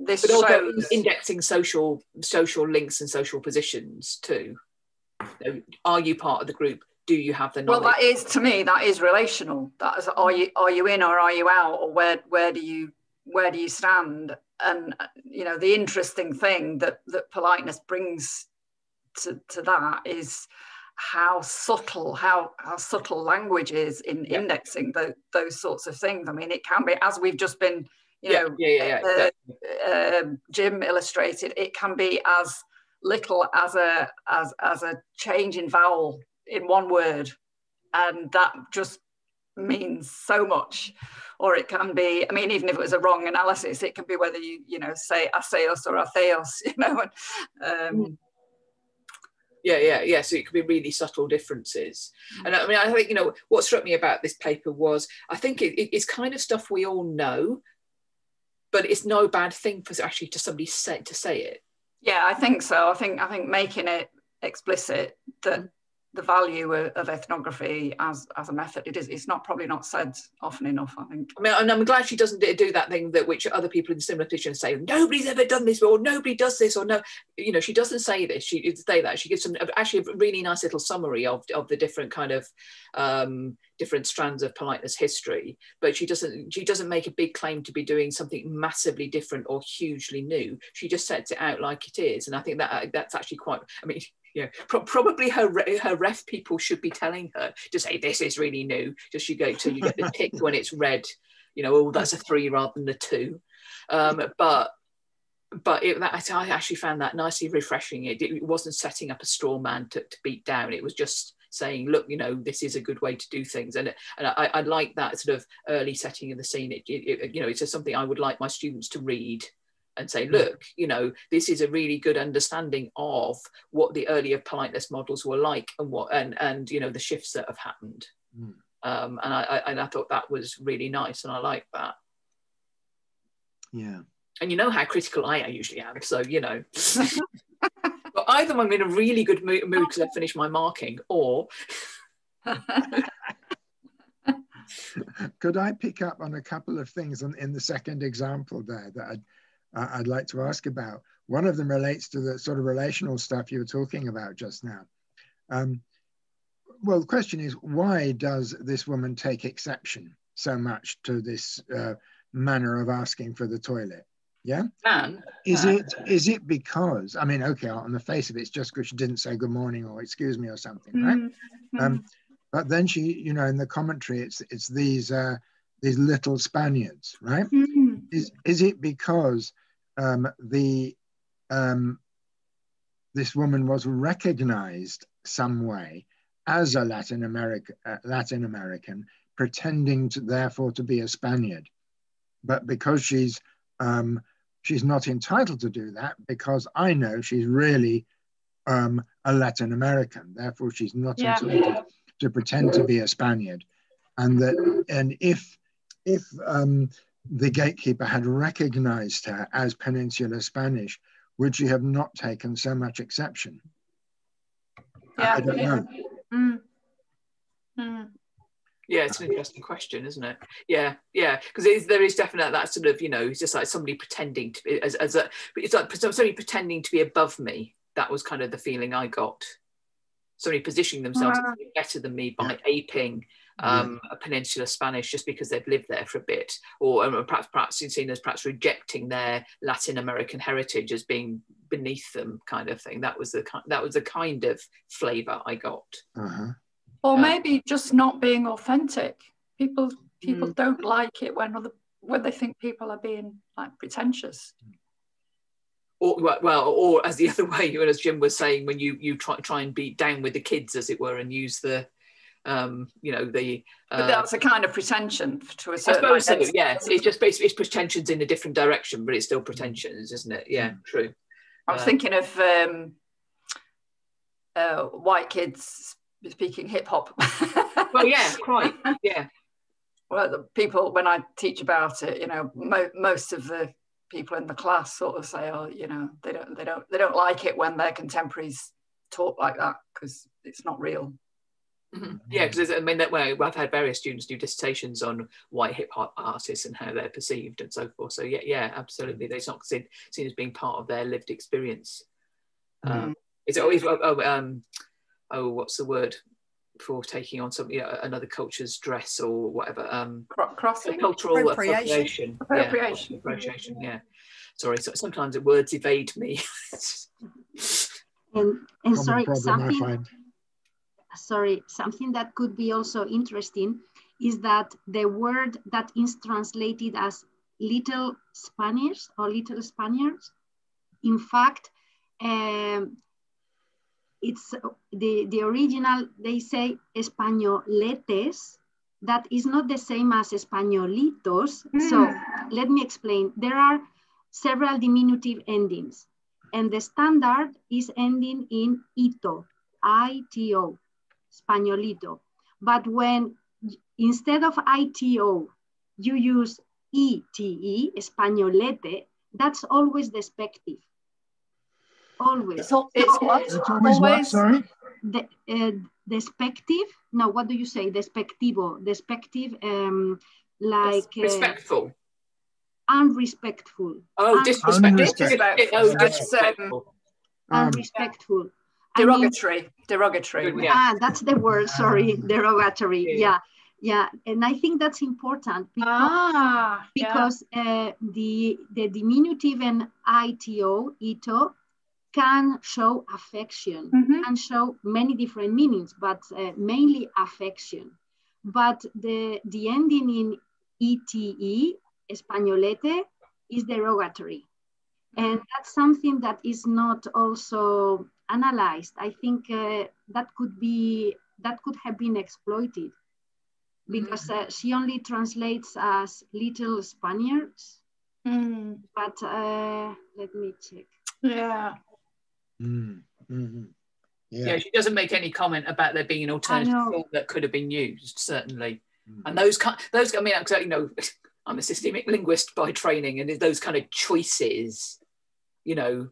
this but also shows indexing social links and social positions too. You know, are you part of the group? Do you have the knowledge? Well, that is, to me, that is relational. That is, are you in or are you out, or where do you stand? And you know, the interesting thing that politeness brings to that is how subtle language is in indexing those sorts of things. I mean, it can be, as we've just been, you know, Jim illustrated, it can be as little as a change in vowel in one word, and that just means so much. Or it can be, I mean, even if it was a wrong analysis, it can be whether you know, say aseos or atheos, you know. And, so it could be really subtle differences. And I mean, I think, you know, what struck me about this paper was, I think it's kind of stuff we all know, but it's no bad thing for actually to somebody to say it. Yeah, I think so. I think making it explicit that the value of ethnography as a method, it's probably not said often enough, I think. I mean, and I'm glad she doesn't do that thing that which other people in similar positions say, nobody's ever done this, or nobody does this, or no, you know, she doesn't say this. She say that. She gives actually a really nice little summary of the different kind of different strands of politeness history, but she doesn't make a big claim to be doing something massively different or hugely new. She just sets it out like it is, and I think that's actually quite, I mean, yeah, probably her ref people should be telling her to say this is really new. Just you get the tick when it's red, you know, oh, that's a 3 rather than a 2. But I actually found that nicely refreshing. It wasn't setting up a straw man to beat down. It was just saying, look, you know, this is a good way to do things, and I like that sort of early setting of the scene. You know, it's just something I would like my students to read and say, look, you know, this is a really good understanding of what the earlier politeness models were like, and what and you know, the shifts that have happened. And I thought that was really nice, and I like that. Yeah. And you know how critical I usually am, so you know. But either I'm in a really good mood because I finished my marking, or could I pick up on a couple of things in the second example there that I'd like to ask about? One of them relates to the sort of relational stuff you were talking about just now. Well, the question is, why does this woman take exception so much to this manner of asking for the toilet? Yeah. Is it because, I mean, okay, on the face of it, it's just because she didn't say good morning or excuse me or something, right? But then she, you know, in the commentary, it's these little Spaniards, right? Is it because this woman was recognized some way as a Latin American, pretending to therefore to be a Spaniard, but because she's not entitled to do that, because I know she's really a Latin American, therefore she's not entitled to pretend to be a Spaniard, and if the gatekeeper had recognized her as Peninsular Spanish, would she have not taken so much exception? I don't know. Yeah, it's an interesting question, isn't it? Yeah, because there is definitely that sort of, you know, it's just like somebody pretending to be it's like somebody pretending to be above me. That was kind of the feeling I got. Somebody positioning themselves to be better than me by aping a Peninsular Spanish just because they've lived there for a bit, or perhaps seen as perhaps rejecting their Latin American heritage as being beneath them, kind of thing. That was the kind of flavour I got. Or maybe just not being authentic. People don't like it when they think people are being like pretentious. Or as the other way, as Jim was saying, when you try and be down with the kids, as it were, and use the you know, the but that's a kind of pretension to a I certain suppose so, yeah. It's just it's pretensions in a different direction, but it's still pretensions, isn't it? Yeah, true. I was thinking of white kids speaking hip hop. Well, yeah, quite, yeah. Well, the people, when I teach about it, you know, most of the people in the class sort of say, oh, you know, they don't like it when their contemporaries talk like that because it's not real. Mm-hmm. Yeah, because I mean that way I've had various students do dissertations on white hip hop artists and how they're perceived and so forth. So yeah, absolutely, they're not seen as being part of their lived experience. It's always what's the word for taking on something, another culture's dress or whatever? Crossing. Cultural appropriation. Appropriation. Yeah, appropriation. Yeah. Sorry, so sometimes the words evade me. and something that could be also interesting is that the word that is translated as little Spanish or little Spaniards, in fact, it's the original, they say españoletes, that is not the same as españolitos. So let me explain. There are several diminutive endings, and the standard is ending in ito, I-T-O, españolito. But when instead of I-T-O, you use E-T-E, españolete, that's always despective. Always. It's what? It's always what, sorry? Despective. No, what do you say? Despectivo. Despective, like... respectful. Unrespectful. Oh, disrespectful. Unrespectful. Derogatory. Yeah. That's the word, sorry. Derogatory. Yeah. And I think that's important because the diminutive and ito, can show affection, can show many different meanings, but mainly affection. But the ending in ete, españolete, is derogatory. And that's something that is not also analyzed. I think that could have been exploited because she only translates as little Spaniards. But let me check. Yeah. Yeah, she doesn't make any comment about there being an alternative form that could have been used, certainly. And those, I mean, you know, I'm a systemic linguist by training, and those kind of choices, you know,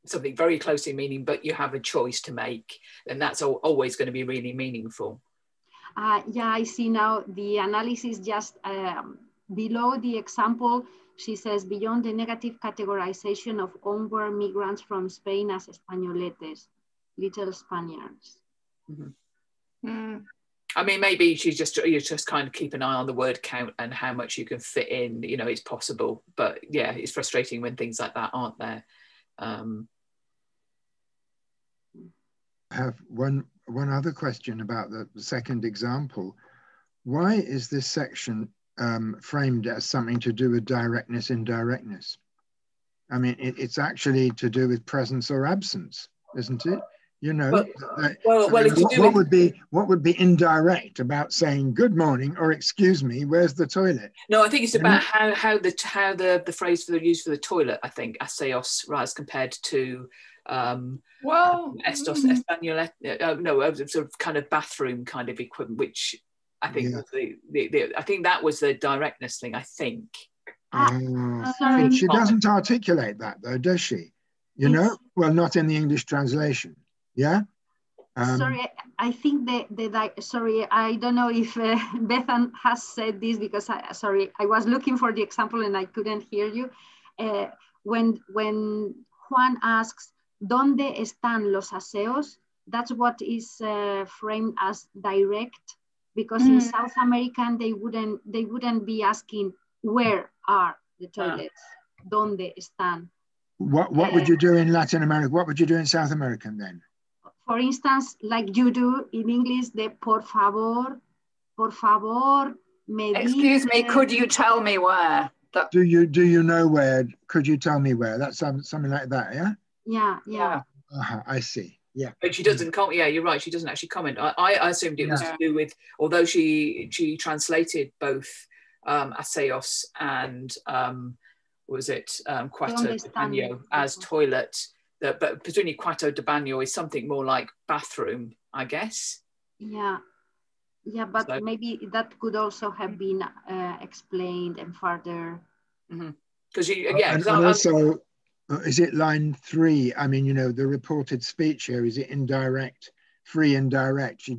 something very closely meaning, but you have a choice to make, and that's always going to be really meaningful. Yeah, I see now the analysis just below the example. She says, beyond the negative categorization of onward migrants from Spain as españoletes, little Spaniards. I mean, maybe you just kind of keep an eye on the word count and how much you can fit in, you know, it's possible. But yeah, it's frustrating when things like that aren't there. I have one other question about the second example. Why is this section framed as something to do with directness, indirectness? I mean, it's actually to do with presence or absence, isn't it? You know, what would be indirect about saying good morning or excuse me, where's the toilet? No, I think it's about how the phrase used for the toilet, I think, aseos, as compared to estos españoles, sort of kind of bathroom kind of equivalent, which I think I think that was the directness thing, I think. Sorry. She doesn't articulate that though, does she? You know, well, not in the English translation. Yeah. Sorry, I think sorry, I don't know if Bethan has said this because I was looking for the example and I couldn't hear you. When Juan asks, ¿Dónde están los aseos? That's what is framed as direct, because in South American they wouldn't be asking where are the toilets. ¿Dónde están? What would you do in Latin America? What would you do in South American then? For instance, like you do in English, the por favor, me excuse me, could you tell me where? Do you know where? Could you tell me where? That's something like that, yeah? Yeah. I see. Yeah. But she doesn't comment. Yeah, you're right. She doesn't actually comment. I assumed it was to do with, although she translated both aseos and was it cuarto de baño as toilet. But presumably cuarto de baño is something more like bathroom, I guess. Yeah. Yeah, but so, maybe that could also have been explained and further. Because and also, is it line 3? I mean, you know, the reported speech here, is it indirect, free indirect? She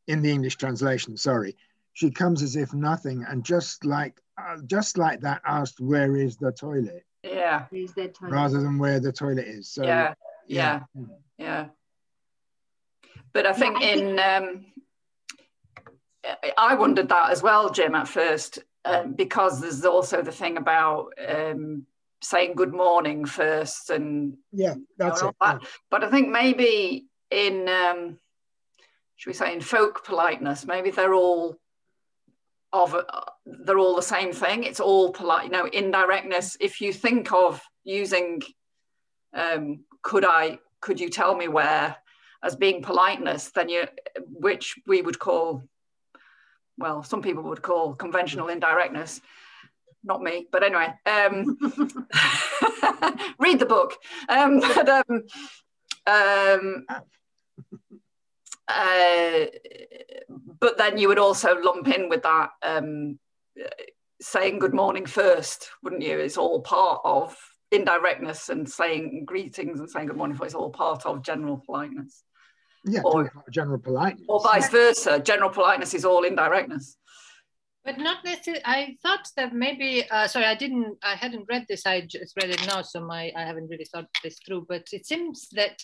in the English translation, sorry, she comes as if nothing, and just like that asked, where is the toilet? Yeah. Is the toilet? Rather than where the toilet is. So yeah. But I think I wondered that as well, Jim, at first, because there's also the thing about saying good morning first, and that's it. That. Yeah. But I think maybe in should we say in folk politeness, maybe they're all the same thing. It's all polite, you know, indirectness. If you think of using could you tell me where as being politeness, then which we would call, well, some people would call conventional indirectness. Not me, but anyway, read the book. But then you would also lump in with that saying good morning first, wouldn't you? It's all part of indirectness, and saying greetings and saying good morning first is all part of general politeness. Yeah, or general politeness. Or vice versa. General politeness is all indirectness. But not necessarily. I thought that maybe, sorry, I hadn't read this, I just read it now, so I haven't really thought this through, but it seems that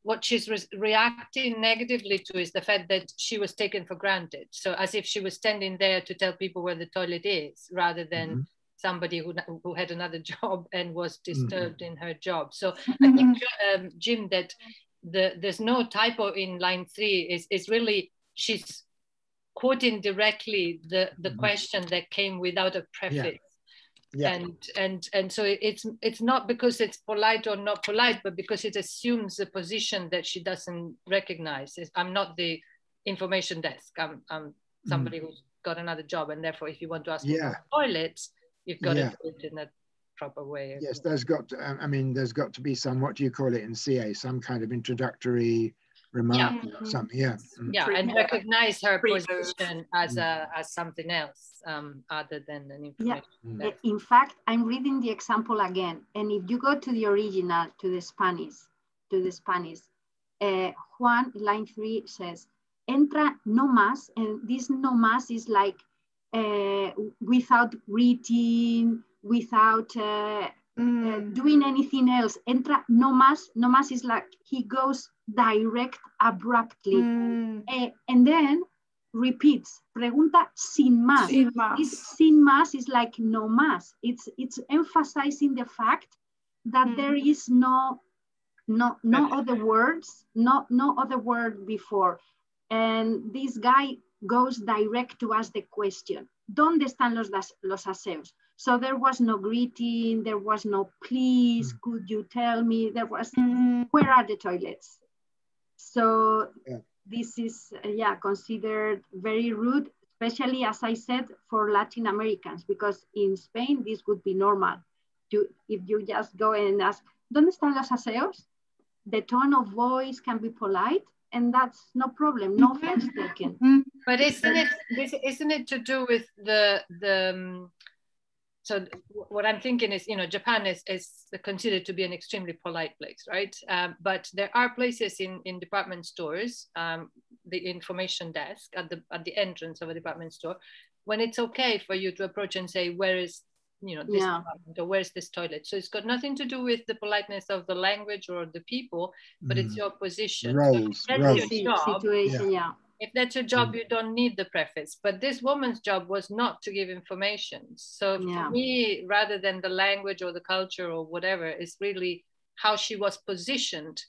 what she's reacting negatively to is the fact that she was taken for granted. So as if she was standing there to tell people where the toilet is, rather than somebody who had another job and was disturbed in her job. So I think, Jim, that there's no typo in line 3. Is really, she's quoting directly the question that came without a preface. Yeah. And so it's not because it's polite or not polite, but because it assumes a position that she doesn't recognize. I'm not the information desk. I'm somebody who's got another job, and therefore, if you want to ask me about toilets, you've got to do it in a proper way. Yes, there's got to, I mean, there's got to be some, what do you call it in CA, some kind of introductory remark, something. And recognize her position as something else other than an information. In fact, I'm reading the example again, and if you go to the original, to the Spanish, Juan, line 3 says, entra Nomas, and this Nomas is like without greeting, without doing anything else. Entra Nomas. Nomas is like he goes direct, abruptly, and then repeats. Pregunta sin más. Sin más is like no más. It's emphasizing the fact that there is no other words, no other word before, and this guy goes direct to ask the question. ¿Dónde están los aseos? So there was no greeting, there was no please, could you tell me? There was, where are the toilets? So this is, considered very rude, especially, as I said, for Latin Americans, because in Spain, this would be normal. If you just go and ask, ¿dónde están los aseos? The tone of voice can be polite, and that's no problem, no offense taken. But isn't it to do with so what I'm thinking is, Japan is considered to be an extremely polite place, right? But there are places in department stores, the information desk at the entrance of a department store, when it's okay for you to approach and say, where is this department, or where's this toilet? So it's got nothing to do with the politeness of the language or the people, but it's your position. Roles, so if that's your job, you don't need the preface. But this woman's job was not to give information. So for me, rather than the language or the culture or whatever, it's really how she was positioned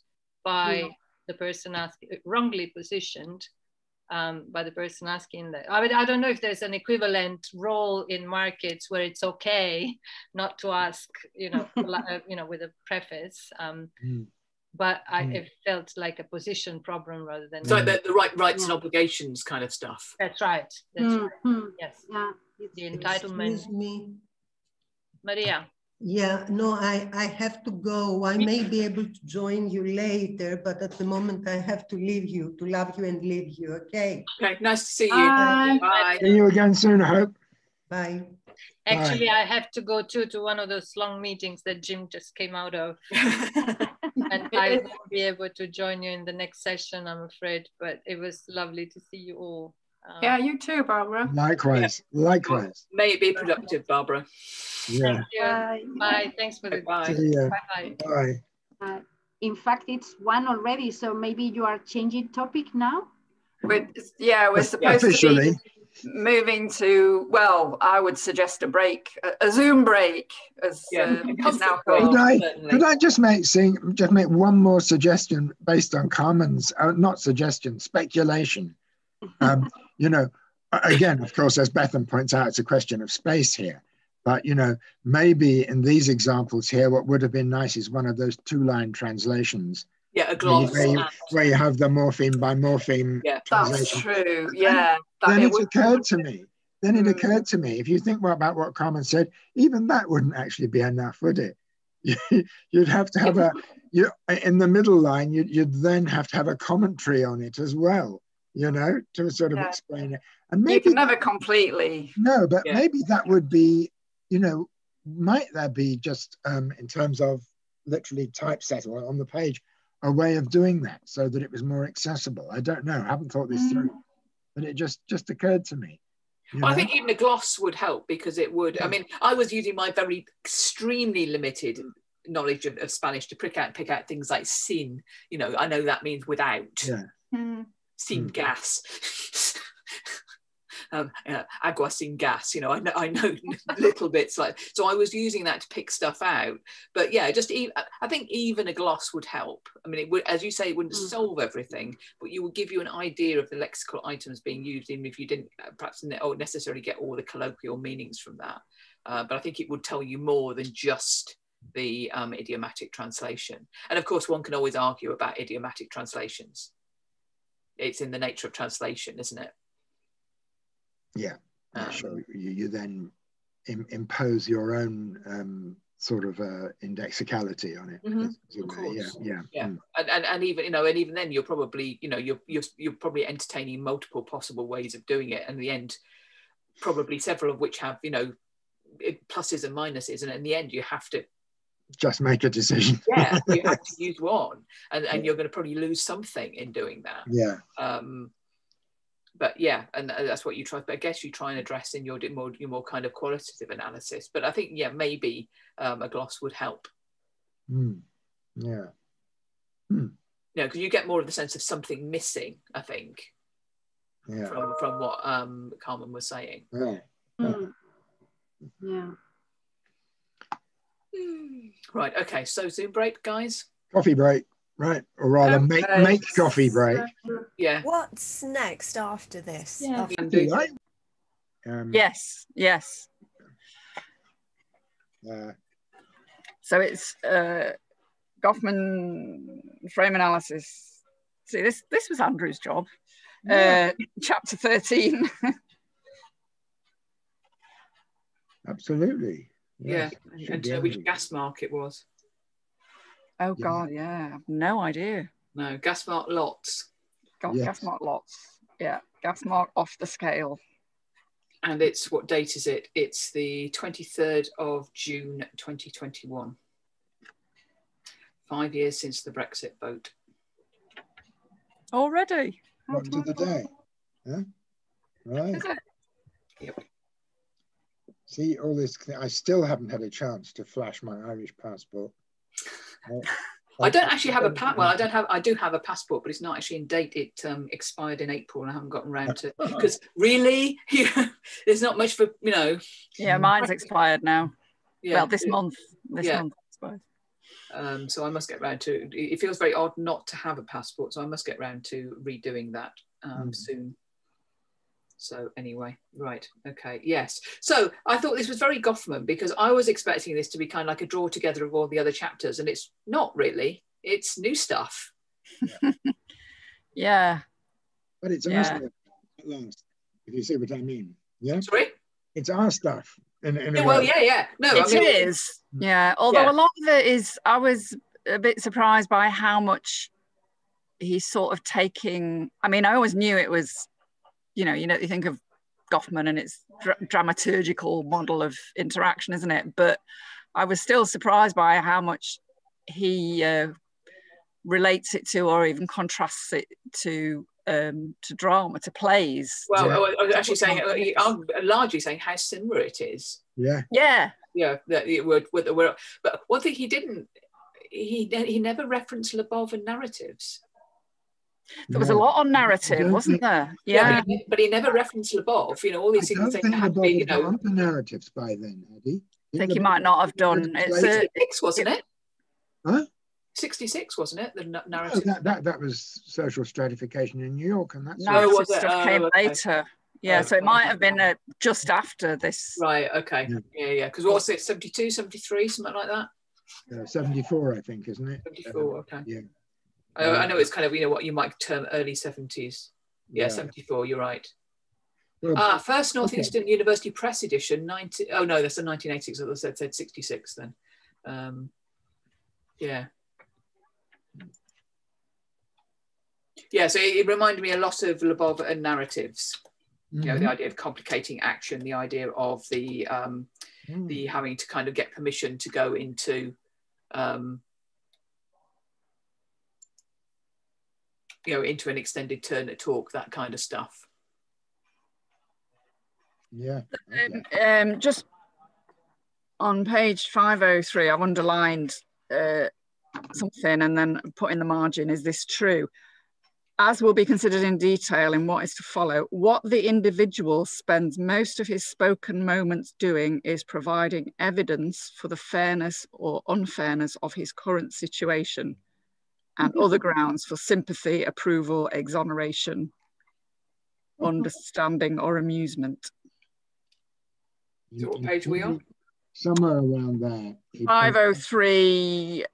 by the person asking, wrongly positioned by the person asking that. I mean, I don't know if there's an equivalent role in markets where it's okay not to ask, with a preface. but it felt like a position problem rather than. So like the rights and obligations kind of stuff. That's right. That's right. Yes. Yeah. The entitlement. Excuse me. Maria. Yeah, no, I have to go. I may be able to join you later, but at the moment I have to leave you, to love you and leave you, okay? Okay, nice to see you. Bye. Bye. See you again soon, I hope. Bye. Actually, I have to go too to one of those long meetings that Jim just came out of. And I won't be able to join you in the next session, I'm afraid, but it was lovely to see you all. Yeah, you too, Barbara. Likewise, likewise. May it be productive, Barbara. Yeah. Bye. Bye. Thanks for the bye. See ya. Bye. Bye. In fact, it's one already, so maybe you are changing topic now? We're supposed Officially. to be moving to, well, I would suggest a break, a Zoom break, as it's now called. Could I just make one more suggestion based on Carmen's, not suggestion, speculation. You know, again, of course, as Bethan points out, it's a question of space here. But, you know, maybe in these examples here, what would have been nice is one of those two-line translations. Yeah, a gloss. Where you have the morpheme by morpheme translation. That's true, yeah. Then it occurred to me, if you think about what Carmen said, even that wouldn't actually be enough, would it? You'd have to have in the middle line, you'd then have to have a commentary on it as well, you know, to sort of explain it. And maybe you can never completely. No, but maybe that would be, you know, might there be just in terms of literally typeset or on the page, a way of doing that so that it was more accessible? I don't know. I haven't thought this through, but it just occurred to me. I think even a gloss would help, because it would. I mean, I was using my very extremely limited knowledge of Spanish to pick out things like sin. You know, I know that means without. Sin gas. Agua sin gas, you know, I know little bits like, so I was using that to pick stuff out. But yeah, I think even a gloss would help. I mean, it would, as you say, it wouldn't solve everything, but you would give you an idea of the lexical items being used, even if you didn't perhaps necessarily get all the colloquial meanings from that. But I think it would tell you more than just the idiomatic translation. And of course, one can always argue about idiomatic translations. It's in the nature of translation, isn't it? Yeah, sure. You then impose your own sort of indexicality on it. Of course. Yeah. And even, you know, and even then you're probably, you know, you're probably entertaining multiple possible ways of doing it, and in the end, probably several of which have, you know, pluses and minuses, and in the end you have to just make a decision. Yeah, you have to use one, and you're going to probably lose something in doing that. Yeah. But yeah, and that's what you try. But I guess you try and address in your more kind of qualitative analysis. But I think maybe a gloss would help. Yeah. Yeah, because you get more of the sense of something missing, I think. Yeah. From what Carmen was saying. Yeah. Right. Okay. So Zoom break, guys. Coffee break. Right, or rather, make coffee break. Yeah. What's next after this? Yeah. Right? Yes. So it's Goffman frame analysis. See, this was Andrew's job. Chapter 13. Absolutely. Yes. Yeah, and to know which gas mark it was. Oh God, yeah, I have no idea. No, gas mark lots. Gas mark lots. Yeah, gas mark off the scale. And it's, what date is it? It's the 23rd of June 2021. 5 years since the Brexit vote. Already? What to the day? Huh? Right. Is it? Yep. See, all this, I still haven't had a chance to flash my Irish passport. I don't actually have a I do have a passport, but it's not actually in date. It expired in April, and I haven't gotten around to, because really, there's not much for, you know. Yeah, mine's expired now. Yeah, well, this month expired. So I must get around to. It feels very odd not to have a passport, so I must get around to redoing that soon. So anyway, right, okay, yes. So I thought this was very Goffman, because I was expecting this to be kind of like a draw together of all the other chapters, and it's not really. It's new stuff. Yeah. But it's our stuff at last, if you see what I mean. Yeah. Sorry? It's our stuff. Well, yeah. No, it is. Yeah. Although a lot of it is, I was a bit surprised by how much he's sort of taking. I mean, I always knew it was, you think of Goffman and its dramaturgical model of interaction, isn't it? But I was still surprised by how much he relates it to, or even contrasts it to drama, to plays. Well, I was actually saying, I'm largely saying how similar it is. Yeah. That it would. But one thing he didn't, he never referenced Lebov and narratives. There was a lot on narrative, wasn't there? Yeah, but he never referenced Lebov. All these things that have to be, onto narratives by then, had he? I think he might not have done. It's 66, wasn't it? Huh? 66, wasn't it? The narrative. No, that was social stratification in New York, and that's stuff came later. Yeah, so it might have been just after this. Right. Okay. Yeah. Because what was it? 72, 73, something like that. 74, I think, isn't it? 74. Okay. Yeah. I know it's kind of what you might term early 70s. Yeah, 74. You're right. Well, first Northeastern University Press edition, 90. Oh no, that's the 1980s. As I said 66 then. Yeah. Yeah, so it reminded me a lot of Lebov and narratives. The idea of complicating action, the idea of the having to kind of get permission to go into into an extended turn at talk, that kind of stuff. Yeah. Just on page 503, I've underlined something and then put in the margin, is this true? As will be considered in detail in what is to follow, what the individual spends most of his spoken moments doing is providing evidence for the fairness or unfairness of his current situation and other grounds for sympathy, approval, exoneration, understanding, or amusement. So what page are we on? Somewhere around there. 503,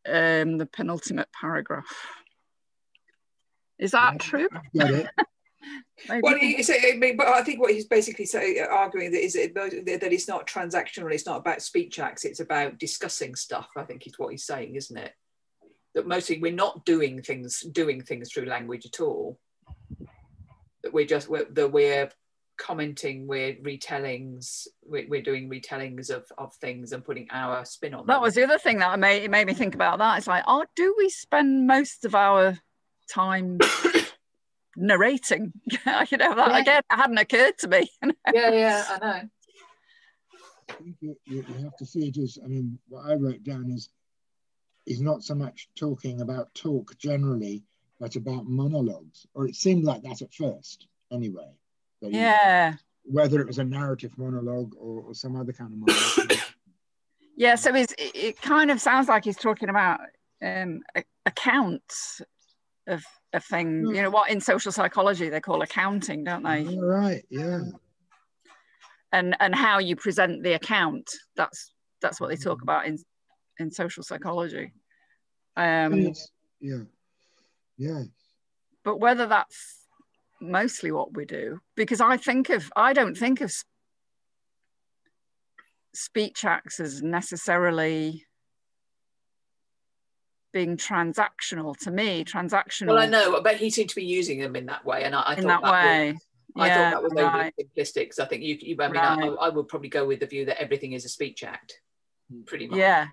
the penultimate paragraph. Is that true? Got it. Well, but I think what he's basically arguing that is that it's not transactional, it's not about speech acts, it's about discussing stuff, I think is what he's saying, isn't it? That mostly we're not doing things through language at all. That we're commenting, we're retellings, we're doing retellings of things and putting our spin on them. That was the other thing that made me think about that. It's like, do we spend most of our time narrating? That again, it hadn't occurred to me. Yeah, I know. I think you have to see it as, what I wrote down is not so much talking about talk generally, but about monologues, or it seemed like that at first anyway. Whether it was a narrative monologue or some other kind of monologue. Yeah, so it kind of sounds like he's talking about accounts of things. What in social psychology they call accounting, don't they? Oh, right, yeah. And how you present the account, that's what they talk about in social psychology. Yes. But whether that's mostly what we do, because I don't think of speech acts as necessarily being transactional. To me, transactional. Well, I know, but he seemed to be using them in that way, and I thought that was overly simplistic. Because I think I would probably go with the view that everything is a speech act, pretty much. Yeah.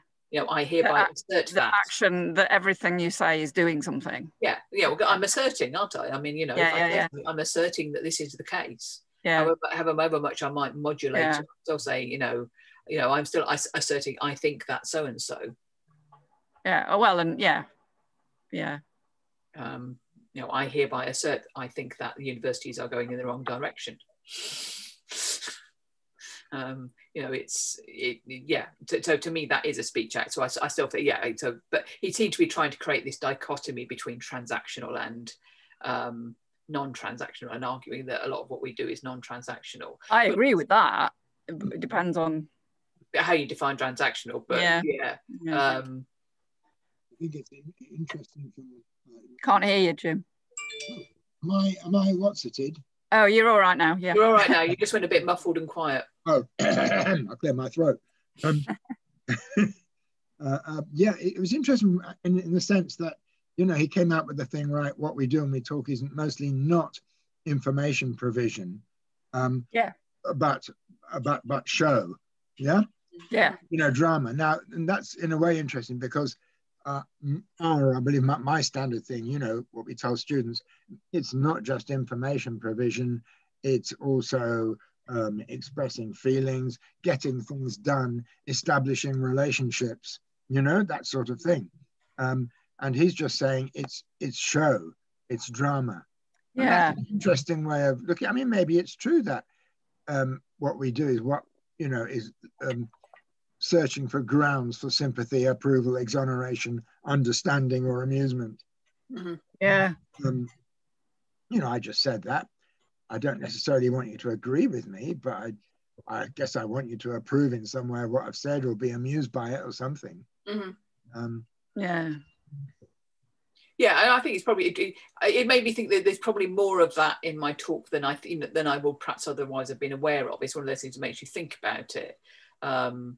I hereby assert the that action that everything you say is doing something. Yeah. Well, I'm asserting, aren't I? I'm asserting that this is the case. Yeah. However much I might modulate, I'm still saying, I'm still asserting. I think that so and so. Yeah. Oh well, and yeah. I hereby assert. I think that the universities are going in the wrong direction. So to me that is a speech act. So I still think but he seemed to be trying to create this dichotomy between transactional and non-transactional, and arguing that a lot of what we do is non-transactional. I agree with that. It depends on how you define transactional, but think it's interesting for... Can't hear you, Jim. Am I what's-it-id? Oh, you're all right now, yeah. You're all right now. You just went a bit muffled and quiet. Oh, I cleared my throat. Yeah, it was interesting in the sense that, you know, he came out with the thing, right, what we do when we talk isn't mostly not information provision, but show, yeah? Yeah. You know, drama. Now, and that's in a way interesting because I believe my standard thing, you know, what we tell students, it's not just information provision, it's also expressing feelings, getting things done, establishing relationships, you know, that sort of thing. And he's just saying it's show, it's drama. Yeah. And that's an interesting way of looking. I mean, maybe it's true that what we do is what, you know, is searching for grounds for sympathy, approval, exoneration, understanding, or amusement. Mm-hmm. Yeah. You know, I just said that. I don't necessarily want you to agree with me, but I guess I want you to approve in some way of what I've said or be amused by it or something. Mm-hmm. Yeah. Yeah, and I think it's probably, it made me think that there's probably more of that in my talk than I will perhaps otherwise have been aware of. It's one of those things that makes you think about it. Mm-hmm.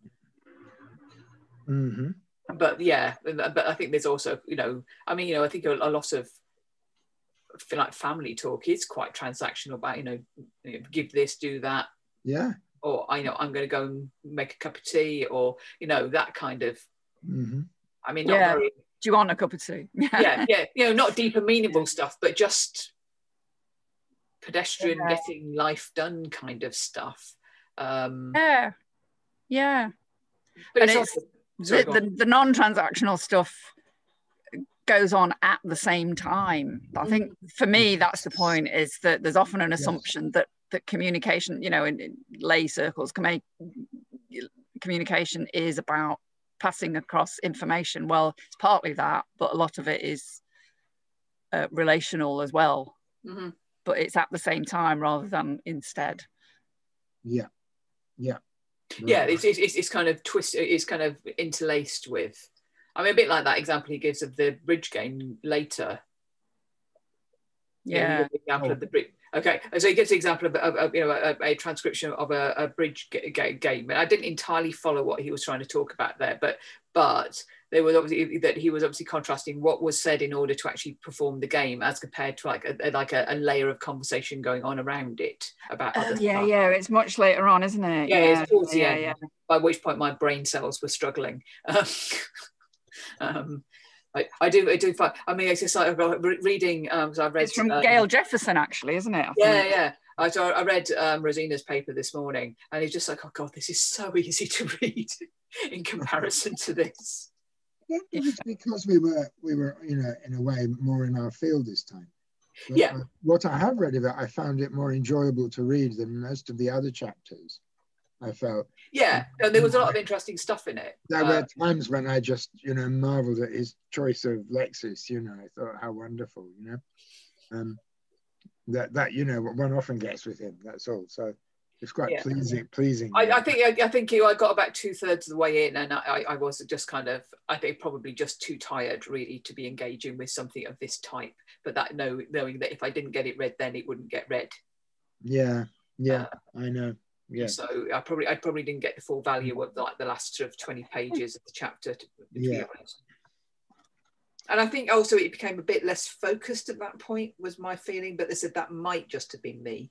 But yeah, but I think there's also, you know, I mean, you know, I think a lot of like family talk is quite transactional about, you know, give this, do that. Yeah. Or I know I'm going to go and make a cup of tea, or, you know, that kind of, I mean, not very. Do you want a cup of tea? Yeah, you know, not deep and meaningful stuff, but just pedestrian getting life done kind of stuff. Yeah. But it's also, the non-transactional stuff goes on at the same time. I think for me, that's the point, is that there's often an assumption that communication, you know, in lay circles, communication is about passing across information. Well, it's partly that, but a lot of it is relational as well. Mm-hmm. But it's at the same time rather than instead. Yeah. It's kind of it's kind of interlaced with. I mean, a bit like that example he gives of the bridge game later. Yeah. The example of the bridge. Okay, so he gives the example of you know, a transcription of a bridge game, and I didn't entirely follow what he was trying to talk about there, but there was obviously that he was obviously contrasting what was said in order to actually perform the game as compared to like a layer of conversation going on around it about other stuff. Yeah, it's much later on, isn't it? It's towards the end. By which point my brain cells were struggling. I do find, I mean, it's just like reading, so I've read... It's from Gail Jefferson, actually, isn't it? So I read Rosina's paper this morning, and it's just like, oh God, this is so easy to read in comparison to this. I don't think it's because we were, you know, in a way more in our field this time. But, what I have read of it, I found it more enjoyable to read than most of the other chapters. I felt. Yeah, and there was a lot of interesting stuff in it. There were times when I just, you know, marveled at his choice of lexis. You know, I thought how wonderful. You know, that you know one often gets with him. That's all. So it's quite pleasing. I think I got about 2/3 of the way in, and I was just kind of, I think probably just too tired really to be engaging with something of this type. But that knowing that if I didn't get it read, then it wouldn't get read. Yeah, I know. Yeah. So I probably didn't get the full value of like the last sort of 20 pages of the chapter, to be honest. And I think also it became a bit less focused at that point, was my feeling. But they said that might just have been me.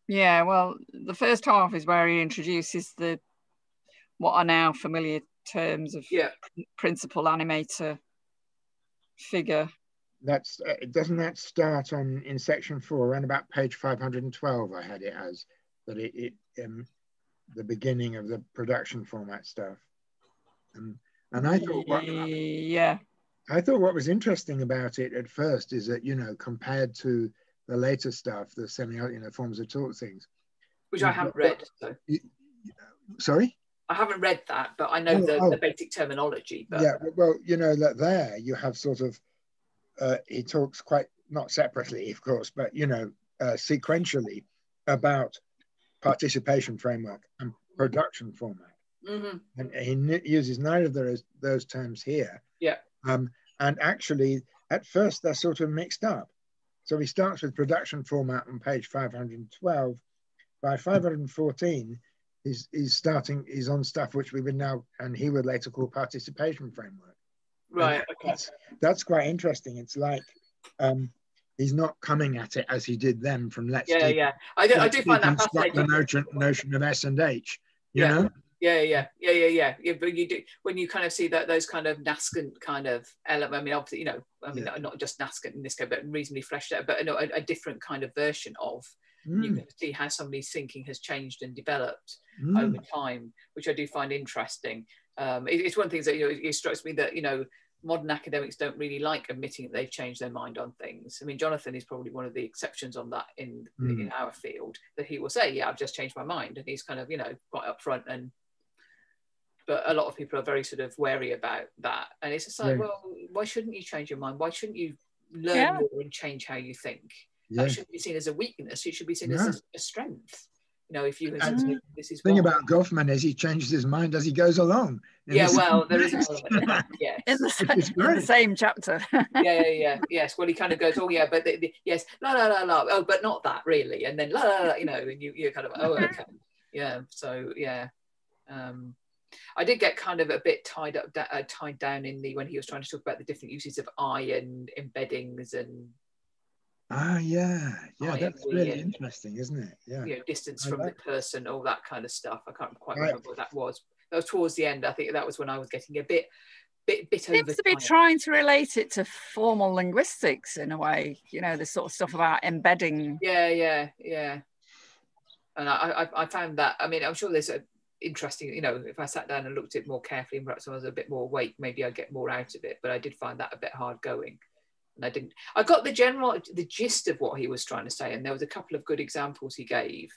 Yeah. Well, the first half is where he introduces what are now familiar terms of principal animator figure. That's doesn't that start in section 4 around about page 512? I had it as that it the beginning of the production format stuff, and I thought I thought what was interesting about it at first is that, you know, compared to the later stuff, the forms of talk things, which I haven't read. So. Sorry. I haven't read that, but I know the basic terminology. But... Yeah, well, you know that there you have sort of. He talks quite, not separately, of course, but, you know, sequentially about participation framework production format. Mm-hmm. And he uses neither of those terms here. Yeah. And actually, at first, they're sort of mixed up. So he starts with production format on page 512. By 514, he's on stuff which we would now, and he would later call participation framework. Right, okay. That's quite interesting. It's like he's not coming at it as he did then from let's speak. Yeah. I do find that fascinating. The notion of S and H, you know? Yeah. But you do, when you kind of see that those kind of nascent kind of element, I mean, obviously, you know, I mean, not just nascent in this case, but reasonably fleshed out, but a different kind of version of, you can see how somebody's thinking has changed and developed over time, which I do find interesting. It's one of the things that, you know, it strikes me that, you know, modern academics don't really like admitting that they've changed their mind on things. I mean, Jonathan is probably one of the exceptions on that in our field, that he will say, yeah, I've just changed my mind. And he's kind of, you know, quite upfront. But a lot of people are very sort of wary about that. And it's just like, well, why shouldn't you change your mind? Why shouldn't you learn more and change how you think? That shouldn't be seen as a weakness. It should be seen as a strength. You know, if you this is the thing about Goffman is he changes his mind as he goes along. Yeah, well, there is an element of that. Yeah, in the same chapter. Yes. Well, he kind of goes, oh yeah, but yes, la la la la. Oh, but not that really. And then la la la. You know, and you're kind of, oh okay, yeah. So yeah. I did get kind of a bit tied down in when he was trying to talk about the different uses of I and embeddings and. That's really interesting, isn't it? Yeah. You know, distance from the person, all that kind of stuff. I can't quite remember what that was. That was towards the end. I think that was when I was getting a bit seems to be trying to relate it to formal linguistics in a way. You know, the sort of stuff about embedding. Yeah. And I found that. I mean, I'm sure there's a interesting. You know, if I sat down and looked at it more carefully, and perhaps I was a bit more awake, maybe I'd get more out of it. But I did find that a bit hard going. And I got the gist of what he was trying to say, and there was a couple of good examples he gave,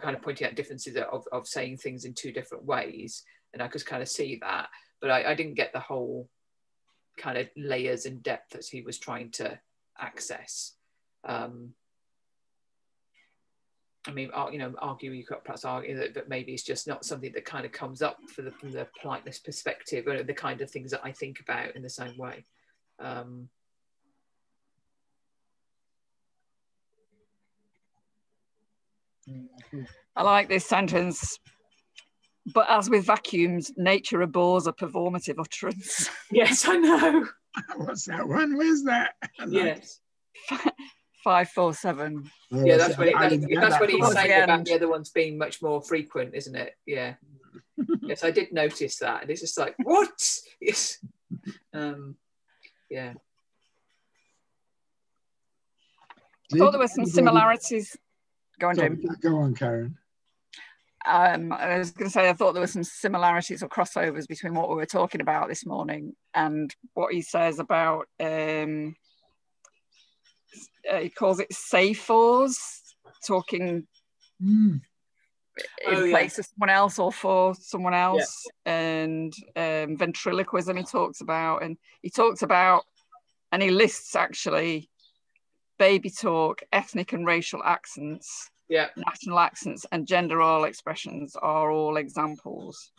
kind of pointing out differences of saying things in two different ways, and I could kind of see that, but I didn't get the whole kind of layers and depth that he was trying to access. I mean, you know, you could perhaps argue that maybe it's just not something that kind of comes up from the politeness perspective, or the kind of things that I think about in the same way. I like this sentence. But as with vacuums, nature abhors a performative utterance. Yes, I know. What's that one? Where's that? Yes. 547. Yeah, that's when he's saying about the other ones being much more frequent, isn't it? Yeah. Yes, I did notice that. And it's just like, what? Yes. Yeah. I thought there were some similarities. Go on, Jim. Go on, Karen. I was going to say, I thought there were some similarities or crossovers between what we were talking about this morning and what he says about, he calls it saphors, talking in place of someone else or for someone else, and ventriloquism he talks about, and he lists actually baby talk, ethnic and racial accents, national accents, and gender oral expressions are all examples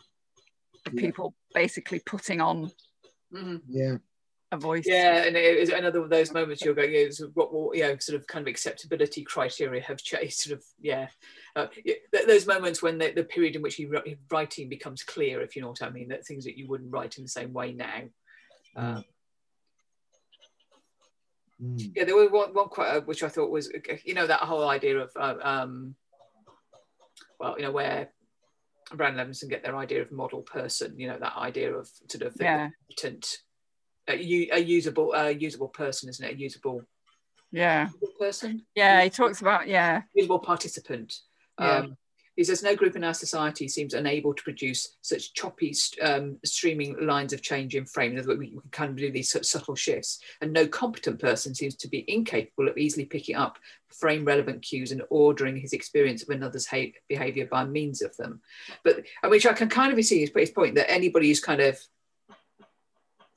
of people basically putting on a voice. Yeah, and it is another of those moments you're going, what sort of kind of acceptability criteria have changed, sort of, those moments when the period in which writing becomes clear, if you know what I mean, that things that you wouldn't write in the same way now. Yeah, there was one quote which I thought was, that whole idea of, where Brown and Levinson get their idea of model person, that idea of sort of competent, a usable person, isn't it? A usable person? Yeah, he talks about, usable participant. He says, no group in our society seems unable to produce such choppy, streaming lines of change in frame. In other words, we can kind of do these such subtle shifts. And no competent person seems to be incapable of easily picking up frame-relevant cues and ordering his experience of another's behaviour by means of them. But which I can kind of see his point, that anybody who's kind of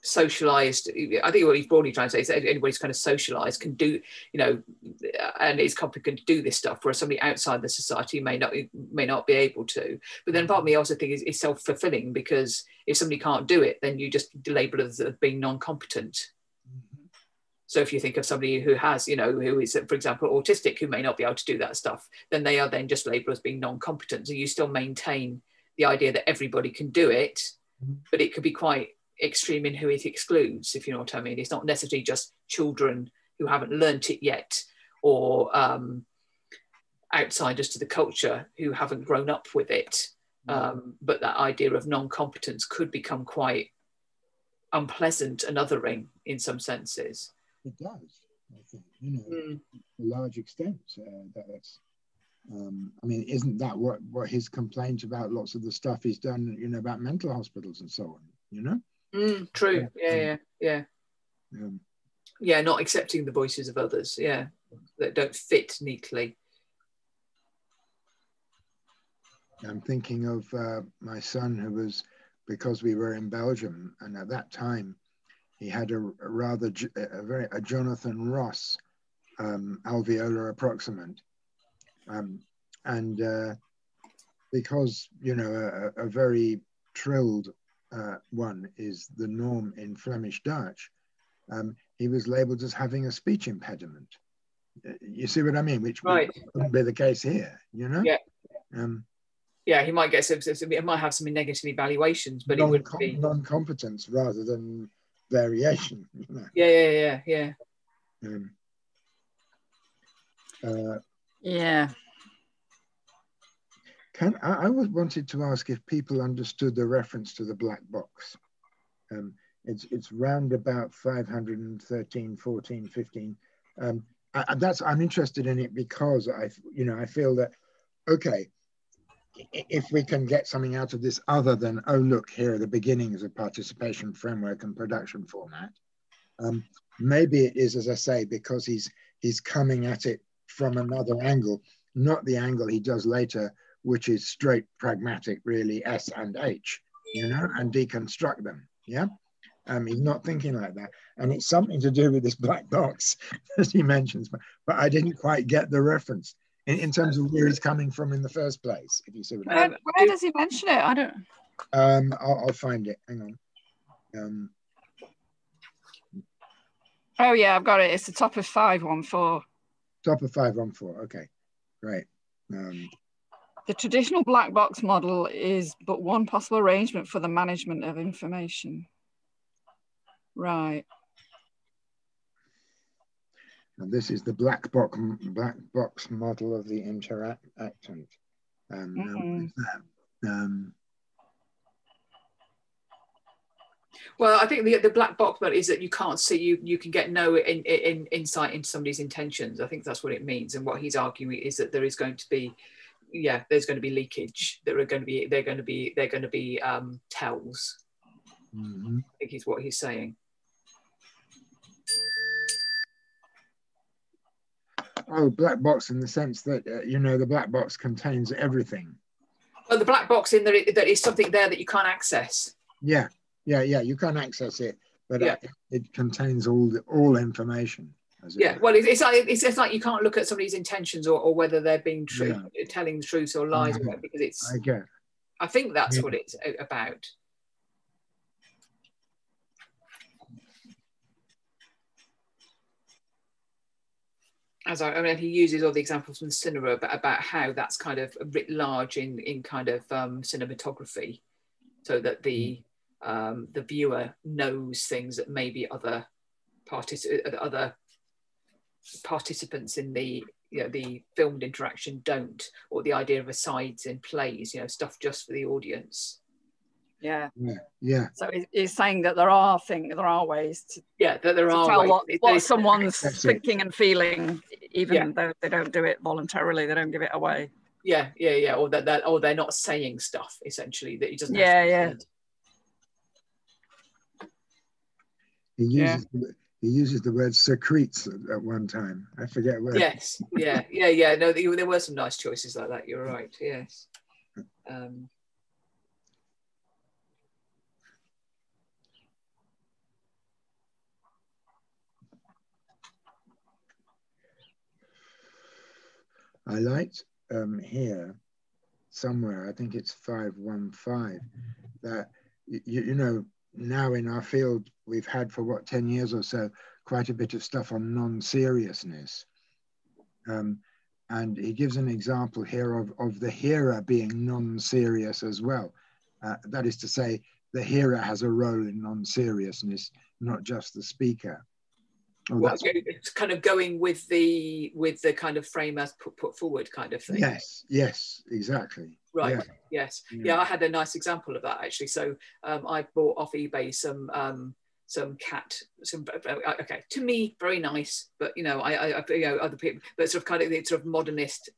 socialized. I think what he's broadly trying to say is that anybody's kind of socialized can do, and is competent to do this stuff, whereas somebody outside the society may not be able to. But then part of me also think is self-fulfilling, because if somebody can't do it, then you just label it as being non-competent. So if you think of somebody who has, who is, for example, autistic, who may not be able to do that stuff, then they are then just labeled as being non-competent. So you still maintain the idea that everybody can do it, but it could be quite extreme in who it excludes, if you know what I mean. It's not necessarily just children who haven't learnt it yet, or outsiders to the culture who haven't grown up with it. But that idea of non-competence could become quite unpleasant and othering in some senses. It does, I think, to a large extent. That's I mean, isn't that what his complaint about lots of the stuff he's done, about mental hospitals and so on, True. Yeah. Not accepting the voices of others, that don't fit neatly. I'm thinking of my son, who was, because we were in Belgium, and at that time he had a Jonathan Ross alveolar approximant, and because a very trilled one is the norm in Flemish Dutch, he was labelled as having a speech impediment. You see what I mean? Which wouldn't be the case here, He might get it might have some negative evaluations, but it would be non-competence rather than variation. Yeah. I wanted to ask if people understood the reference to the black box. It's round about 513, 14, 15. I'm interested in it because I feel that, okay, if we can get something out of this other than, oh, look, here are the beginnings of participation framework and production format, maybe it is, as I say, because he's coming at it from another angle, not the angle he does later, which is straight pragmatic, really, S and H, and deconstruct them, he's not thinking like that. And it's something to do with this black box, as he mentions, but I didn't quite get the reference in terms of where he's coming from in the first place, if you see what I mean. Where does he mention it? I don't... I'll find it, hang on. Oh yeah, I've got it. It's the top of 514. Top of 514, okay, great. The traditional black box model is but one possible arrangement for the management of information. Right. And this is the black box model of the interactant. Well, I think the black box model is that you can't see, you can get no insight into somebody's intentions. I think that's what it means. And what he's arguing is that there is going to be, there's going to be leakage. They're going to be tells. I think is what he's saying. Oh, black box in the sense that, the black box contains everything. Well, the black box in there is something there that you can't access. Yeah, you can't access it, but it contains all information. Well, it's like you can't look at somebody's intentions or whether they're being true, telling the truth or lies, because it's. I think that's what it's about. I mean, he uses all the examples from the cinema about how that's kind of writ large in kind of cinematography, so that the viewer knows things that maybe other participants in the the filmed interaction don't, or the idea of asides in plays, stuff just for the audience. Yeah. So he's saying that there are ways to that there are tell ways. what someone's thinking and feeling, even though they don't do it voluntarily. They don't give it away. Or or they're not saying stuff essentially that he doesn't. He uses the word secretes at one time. I forget where. Yes. No, there were some nice choices like that. You're right. Yes. I liked here somewhere, I think it's 515, that, you know, now in our field, we've had for what, 10 years or so, quite a bit of stuff on non-seriousness. And he gives an example here of the hearer being non-serious as well. That is to say, the hearer has a role in non-seriousness, not just the speaker. Oh, well, it's kind of going with the kind of frame as put forward kind of thing. Yes, yes, exactly. Right. Yeah. Yes. Yeah. Yeah, I had a nice example of that actually. So I bought off eBay some okay, to me very nice, but you know, I you know, other people, but sort of kind of the sort of modernist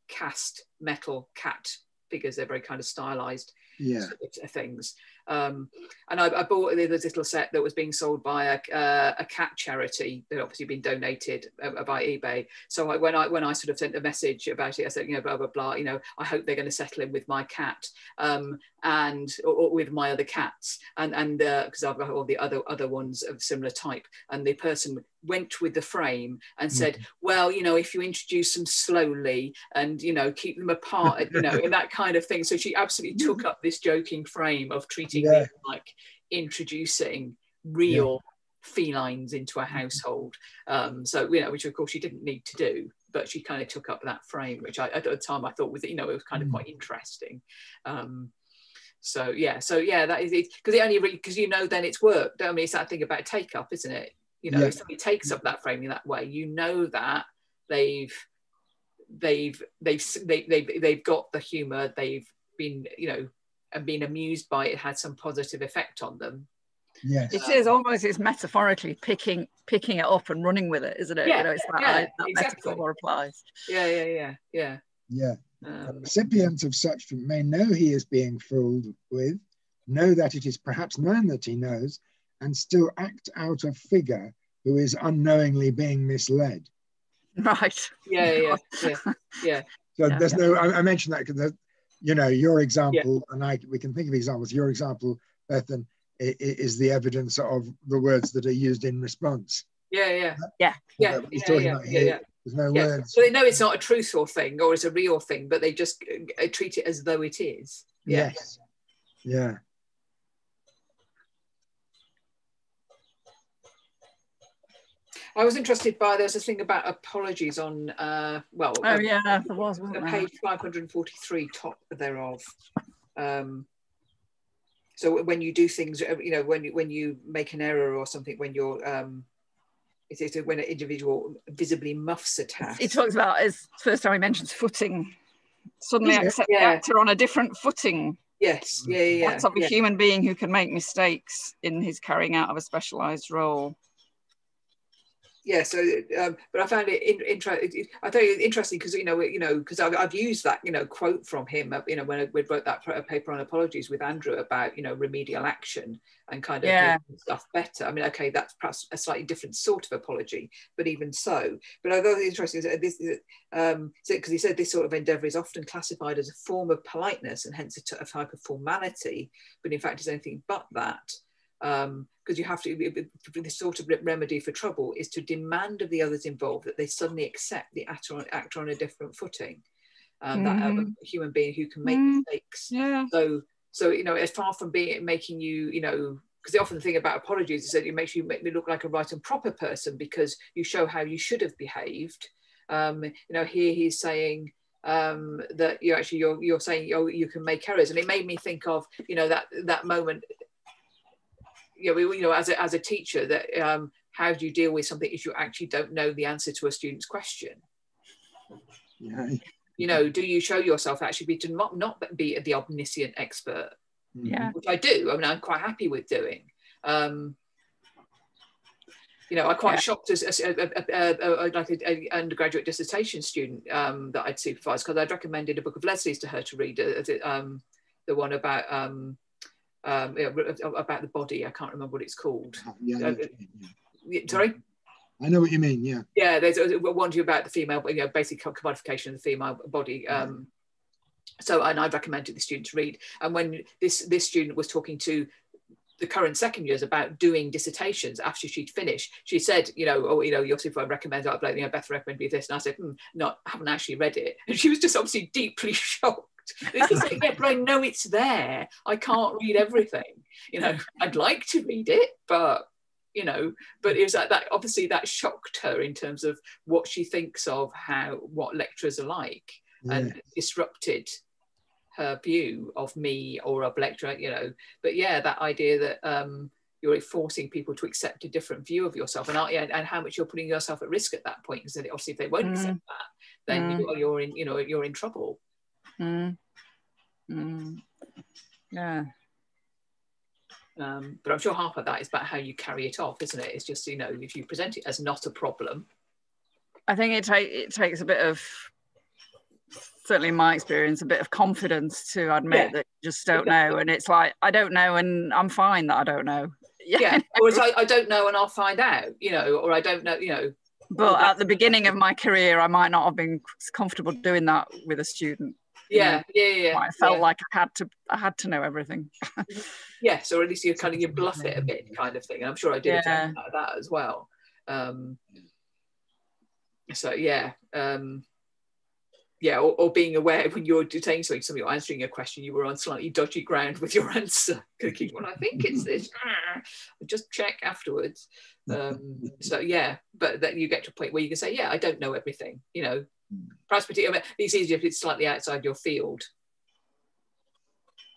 cast metal cat figures. They're very kind of stylized, Yeah, sort of things. And I bought this little set that was being sold by a cat charity that had obviously been donated by eBay. So when I sort of sent a message about it, I said, you know, blah blah blah, you know, I hope they're going to settle in with my cat, and or with my other cats, and because I've got all the other ones of similar type. And the person went with the frame and said, well, you know, if you introduce them slowly and, you know, keep them apart, you know, and that kind of thing. So she absolutely took up this joking frame of treating me like introducing real felines into a household. So, you know, which of course she didn't need to do, but she kind of took up that frame, which at the time I thought was, you know, it was kind of quite interesting. So yeah, that is it, because it only because, you know, then it's worked. I mean, it's that thing about take up, isn't it? You know, if somebody takes up that frame in that way, you know that they've got the humour, they've been, you know, and been amused by it, had some positive effect on them. yes. It is almost, it's metaphorically picking it up and running with it, isn't it? Yeah, you know, it's that exactly. metaphor applies. Yeah. A recipient of such may know he is being fooled with, know that it is perhaps known that he knows, and still act out a figure who is unknowingly being misled. Right. Yeah. So there's no, I mentioned that because, you know, your example, and we can think of examples, your example, Bethan, is the evidence of the words that are used in response. Yeah. There's no words. So they know it's not a truthful thing or it's a real thing, but they just treat it as though it is. Yes. Yeah. I was interested by, there's a thing about apologies on, there was, wasn't there? Page 543, top thereof. So when you do things, you know, when you make an error or something, when you're, when an individual visibly muffs a task. He talks about, as first time he mentions footing, suddenly accept the actor on a different footing. Yes, That's of a human being who can make mistakes in his carrying out of a specialised role. Yeah, so but I found it interesting because because I've used that quote from him when we wrote that paper on apologies with Andrew about remedial action and kind of making stuff better. I mean, okay, that's perhaps a slightly different sort of apology, but even so. But I thought it interesting this because he said this sort of endeavour is often classified as a form of politeness and hence a type of formality, but in fact is anything but that. Because you have to, this sort of remedy for trouble is to demand of the others involved that they suddenly accept the actor on a different footing, that a human being who can make mistakes. So as far from making you, because the often thing about apologies is that it makes you make me look like a right and proper person because you show how you should have behaved. Here he's saying that you're saying you can make errors, and it made me think of that moment. As a teacher, that how do you deal with something if you actually don't know the answer to a student's question? Do you show yourself actually to not be the omniscient expert? Which I do. I mean, I'm quite happy with doing. I'm quite shocked as like an undergraduate dissertation student that I'd supervised, because I'd recommended a book of Leslie's to her to read, the one about about the body. I can't remember what it's called. Sorry? I know what you mean, yeah. Yeah, there's one about the female, basic commodification of the female body. And I recommended the student to read. And when this student was talking to the current second years about doing dissertations after she'd finished. She said, you know, oh, you know, Yosef, I recommend, I'd like, you know, Beth recommended me this. And I said, no, I haven't actually read it. And she was just obviously deeply shocked. It's just like, yeah, but I know it's there. I can't read everything. You know, I'd like to read it, but, you know, but it was like that, obviously that shocked her in terms of what she thinks of what lecturers are like, and disrupted her view of me or of lecturer, you know. But yeah, that idea that you're forcing people to accept a different view of yourself, and how much you're putting yourself at risk at that point, because obviously if they won't accept that, then you're in, you know, you're in trouble. Yeah. But I'm sure half of that is about how you carry it off, isn't it? It's just, you know, if you present it as not a problem. I think it takes a bit of, certainly in my experience, a bit of confidence to admit that you just don't know. And it's like, I don't know, and I'm fine that I don't know. Or it's like, I don't know and I'll find out, you know, or I don't know, you know. But at the beginning of my career, I might not have been comfortable doing that with a student. I felt like I had to know everything. Yes, or at least you bluff it a bit, kind of thing. And I'm sure I did a thing like that as well. Or being aware when you're saying something, or answering a question, you were on slightly dodgy ground with your answer, thinking, well, I think it's this. Just check afterwards. But then you get to a point where you can say, yeah, I don't know everything, you know. Perhaps it's easier if it's slightly outside your field,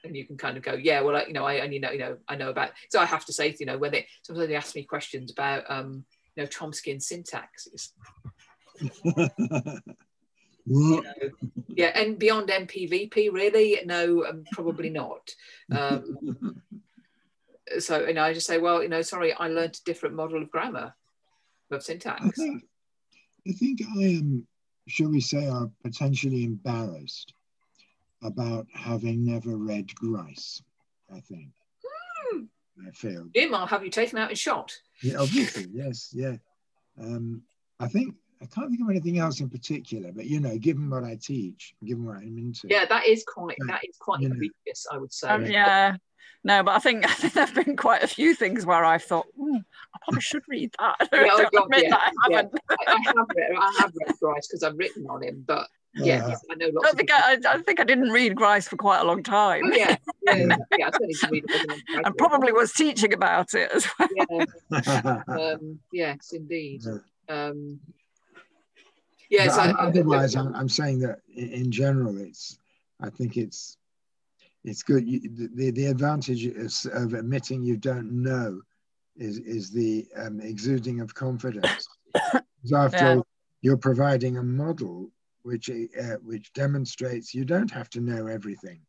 and you can kind of go, yeah, well, I know about. So I have to say, you know, when sometimes they ask me questions about, you know, Chomsky and syntaxes. You know, and beyond MPVP, really, no, probably not. So, you know, I just say, well, you know, sorry, I learned a different model of grammar, of syntax. I think I am, shall we say, are potentially embarrassed about having never read Grice, I think. I feel. Jim, I'll have you taken out and shot. Yeah, obviously, yes, yeah. I think, I can't think of anything else in particular, but, you know, given what I teach, given what I'm into. Yeah, that is quite egregious, I would say. No, but I think there have been quite a few things where I've thought, I probably should read that. I have read Grice because I've written on him, but I know lots of people. I think I didn't read Grice for quite a long time. I started to read it. And probably was teaching about it as well. Yes, indeed. Otherwise, I'm saying that in general, I think it's good. The advantage of admitting you don't know is the exuding of confidence. After all, you're providing a model which demonstrates you don't have to know everything,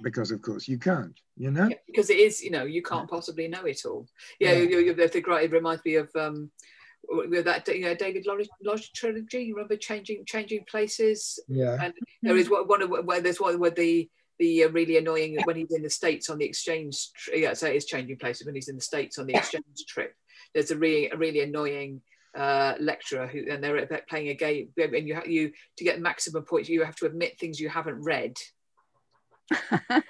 because of course you can't. You know, because it is, you know, you can't possibly know it all. It reminds me of that, you know, David Lodge trilogy. You remember changing places? And there is there's one where the really annoying, when he's in the States on the exchange, so it is changing places, when he's in the States on the exchange trip, there's a really annoying lecturer and they're playing a game, and you to get maximum points you have to admit things you haven't read.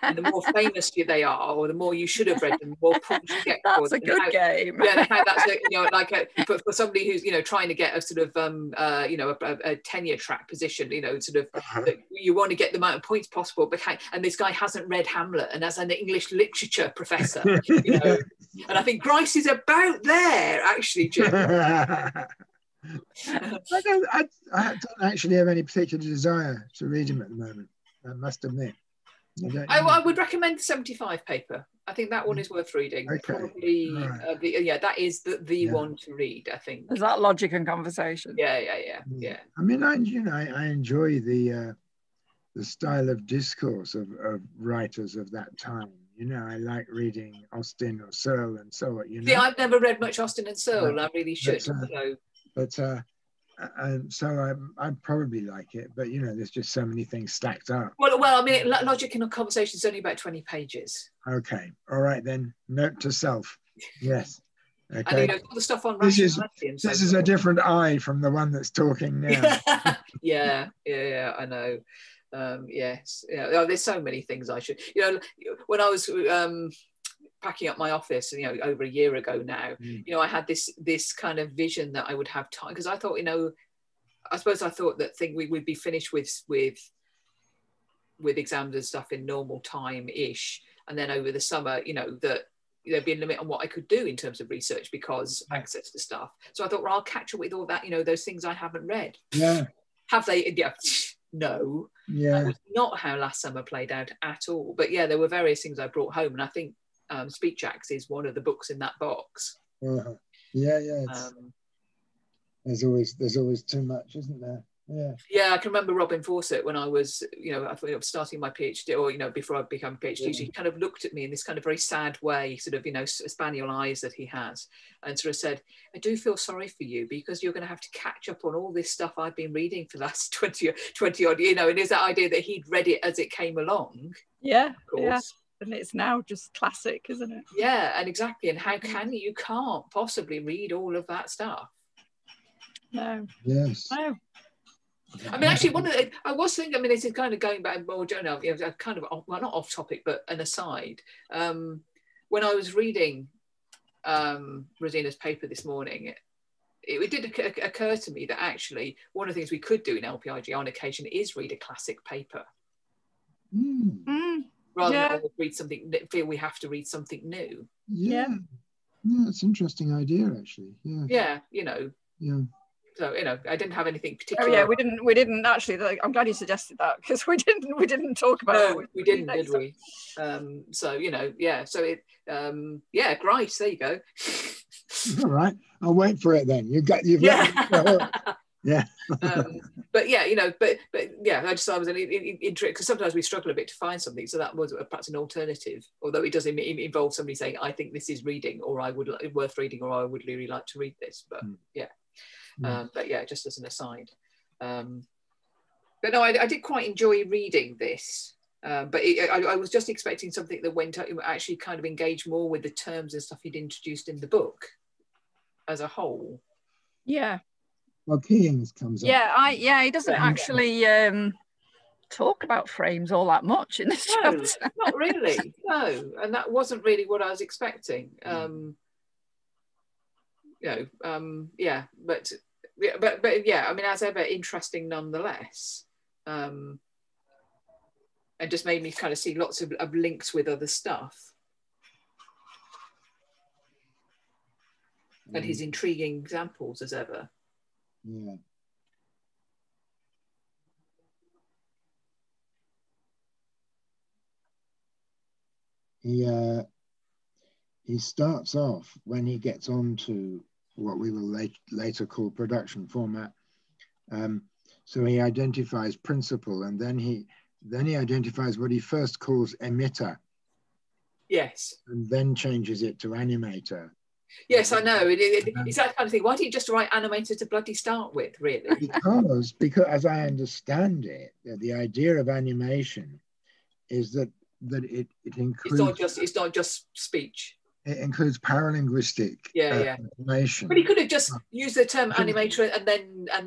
And the more famous they are, or the more you should have read them, the more points you get. That's a good game. How that's, you know, like for somebody who's, you know, trying to get a sort of you know, a tenure track position, you know, sort of you want to get the amount of points possible, and this guy hasn't read Hamlet and as an English literature professor, you know, and I think Grice is about there actually, Jim. I don't actually have any particular desire to read him at the moment, I must admit. I would recommend the 75 paper. I think that one is worth reading. Okay. Probably, that is the one to read, I think. Is that Logic and Conversation? Yeah. I mean, I enjoy the style of discourse of writers of that time. You know, I like reading Austen or Searle and so on. You know? Yeah, I've never read much Austen and Searle. I really should. So I'd probably like it, but you know, there's just so many things stacked up. Well, I mean, Logic and Conversation is only about 20 pages. Okay, all right then. Note to self. Yes. Okay. And you know, all the stuff on this is a different eye from the one that's talking now. yeah, I know. Yes, there's so many things I should. You know, when I was packing up my office, you know, over a year ago now, you know, I had this kind of vision that I would have time, because I thought, you know, I suppose I thought that we would be finished with exams and stuff in normal time-ish, and then over the summer, you know, that there'd be a limit on what I could do in terms of research because access to stuff. So I thought, well, I'll catch up with all that, you know, those things I haven't read. Yeah. Have they? Yeah. No. Yeah. That was not how last summer played out at all. But yeah, there were various things I brought home, and I think Speech Acts is one of the books in that box. Yeah, yeah. There's always too much, isn't there? Yeah. Yeah, I can remember Robin Fawcett when I was, you know, I was starting my PhD, or, you know, before I became a PhD, so he kind of looked at me in this kind of very sad way, sort of, you know, spaniel eyes that he has, and sort of said, I do feel sorry for you because you're going to have to catch up on all this stuff I've been reading for the last 20 odd, you know, and there's that idea that he'd read it as it came along. Yeah, of course. yeah. And it's now just classic, isn't it? Yeah, and exactly. And how can you can't possibly read all of that stuff. No. Yes. No. I mean, actually, I was thinking, I mean, this is kind of going back more, you know, kind of, well, not off topic, but an aside. When I was reading Rosina's paper this morning, it did occur to me that actually one of the things we could do in LPIG on occasion is read a classic paper. Rather than always read something, feel we have to read something new. Yeah. Yeah, it's an interesting idea, actually. Yeah. Yeah, you know. Yeah. So, you know, I didn't have anything particular. Oh yeah, we didn't actually. I'm glad you suggested that, because we didn't talk about it. No, we didn't, did we? So, you know, yeah. So it, yeah, great. There you go. All right, I'll wait for it then. You've yeah. But yeah, you know, but yeah, I just thought it was an interesting, because sometimes we struggle a bit to find something, so that was perhaps an alternative. Although it does involve somebody saying, "I think this is reading," or "I would worth reading," or "I would really like to read this." But yeah. But yeah, just as an aside. But no, I did quite enjoy reading this. But I was just expecting something that went actually kind of engage more with the terms and stuff he'd introduced in the book as a whole. Yeah. Well, Keyings comes up. Yeah, he doesn't actually talk about frames all that much in this chapter. Not really. No, and that wasn't really what I was expecting. You know, yeah, but yeah, I mean, as ever, interesting nonetheless, and just made me kind of see lots of links with other stuff, and his intriguing examples as ever. Yeah. He starts off when he gets on to what we will later call production format. So he identifies principle, and then he identifies what he first calls emitter. Yes. And then changes it to animator. Yes, I know. It's that kind of thing. Why don't you just write animator to bloody start with, really? Because as I understand it, the idea of animation is that it includes... It's not just speech. It includes paralinguistic information. But he could have just used the term animator and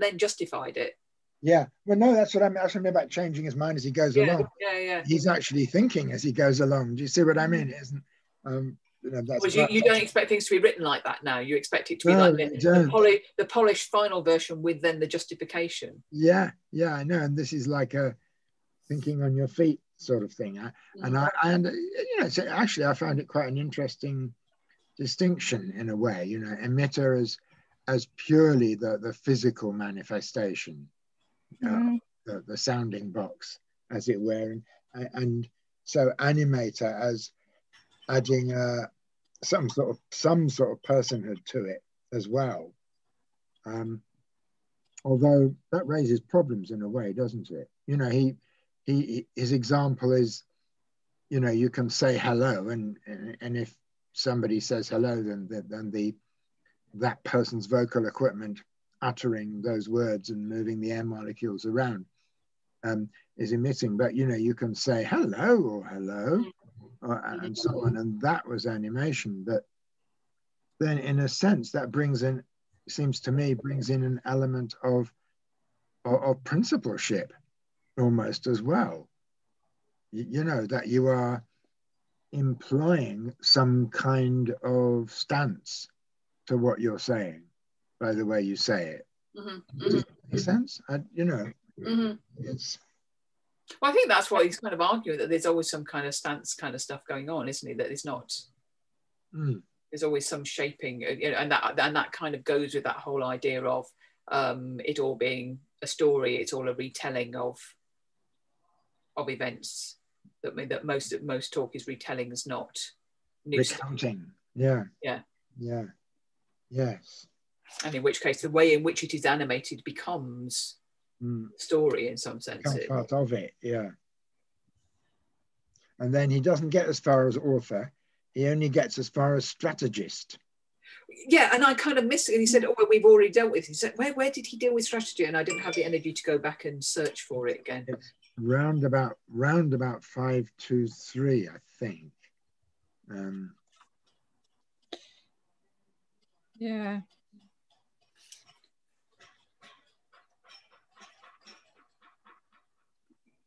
then justified it. Yeah, well, no, that's what I mean about changing his mind as he goes along. Yeah. He's actually thinking as he goes along. Do you see what I mean? It isn't, you know, that's... Well, you don't expect things to be written like that now. You expect it to be like the polished final version with then the justification. Yeah, I know. And this is like a thinking on your feet sort of thing. And you know, so actually I found it quite an interesting distinction in a way, you know, emitter as purely the physical manifestation, the sounding box, as it were, and so animator as adding some sort of personhood to it as well. Although that raises problems in a way, doesn't it? You know, his example is, you know, you can say hello, and if somebody says hello, then that person's vocal equipment uttering those words and moving the air molecules around is emitting. But you know, you can say hello or hello, and so on, and that was animation. But then, in a sense, that seems to me brings in an element of principalship almost as well. You know, that you are implying some kind of stance to what you're saying by the way you say it. Does it make sense? It's. Well, I think that's why he's kind of arguing that there's always some kind of stance kind of stuff going on, isn't he? That it's not. There's always some shaping, and that kind of goes with that whole idea of it all being a story. It's all a retelling of events. That most talk is retellings, not new recounting. Yeah. Yes. And in which case, the way in which it is animated becomes story in some sense. Becomes part of it, yeah. And then he doesn't get as far as author. He only gets as far as strategist. Yeah, and I kind of missed it. And he said, "Oh, well, we've already dealt with it." He said, "Where did he deal with strategy?" And I didn't have the energy to go back and search for it again. It's round about 523, I think. Yeah.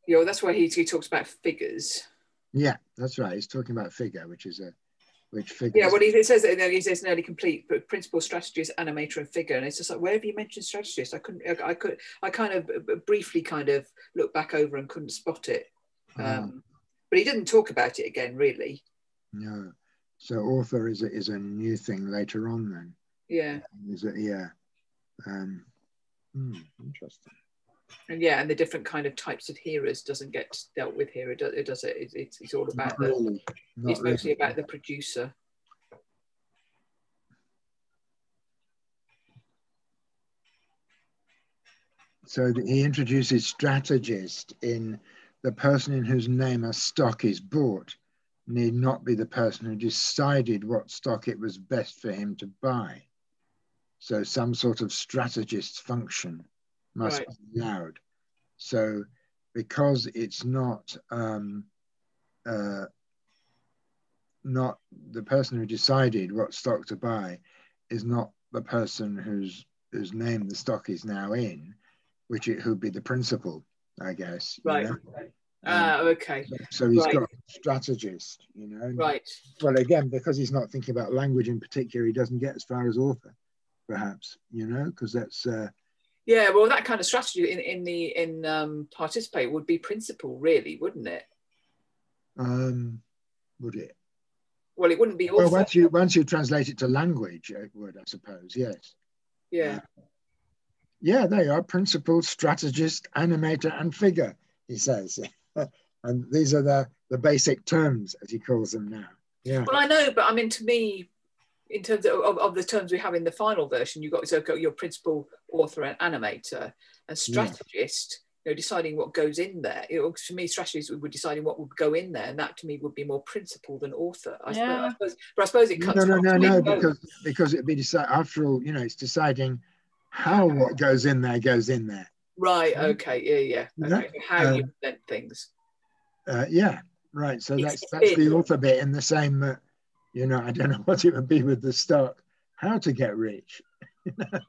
Yeah, well, that's where he talks about figures. Yeah, that's right. He's talking about figure, which figure. Yeah, well, he says nearly complete principal, strategist, animator, and figure, and it's just like, where have you mentioned strategist? I kind of briefly kind of looked back over and couldn't spot it, but he didn't talk about it again, really. No, so author is a new thing later on then. Yeah. Interesting. And yeah, and the different kind of types of hearers doesn't get dealt with here. It's all about it's mostly about the producer. So he introduces strategist in the person in whose name a stock is bought need not be the person who decided what stock it was best for him to buy. So some sort of strategist function must be allowed. So because it's not the person who decided what stock to buy is not the person whose name the stock is now in, who'd be the principal, I guess. Right. Okay. So he's got a strategist, Right. Well, again, because he's not thinking about language in particular, he doesn't get as far as author, perhaps, because that's. Yeah, well, that kind of strategy in participate would be principal, really, wouldn't it? Would it? Well, it wouldn't be author. Well, once you translate it to language, it would, I suppose. Yes. Yeah. Yeah, they are principal, strategist, animator, and figure, he says. And these are the basic terms, as he calls them now. Yeah. Well, I know, but I mean, to me, in terms of the terms we have in the final version, you've got your principal, author, and animator, and strategist. Deciding what goes in there. To me, strategist would be deciding what would go in there, and that to me would be more principal than author. I suppose it cuts. No, because it'd be after all, it's deciding how what goes in there goes in there. Right. Okay. Yeah. Okay. How you present things. Yeah. Right. So that's the author bit in the same. I don't know what it would be with the stock. How to get rich,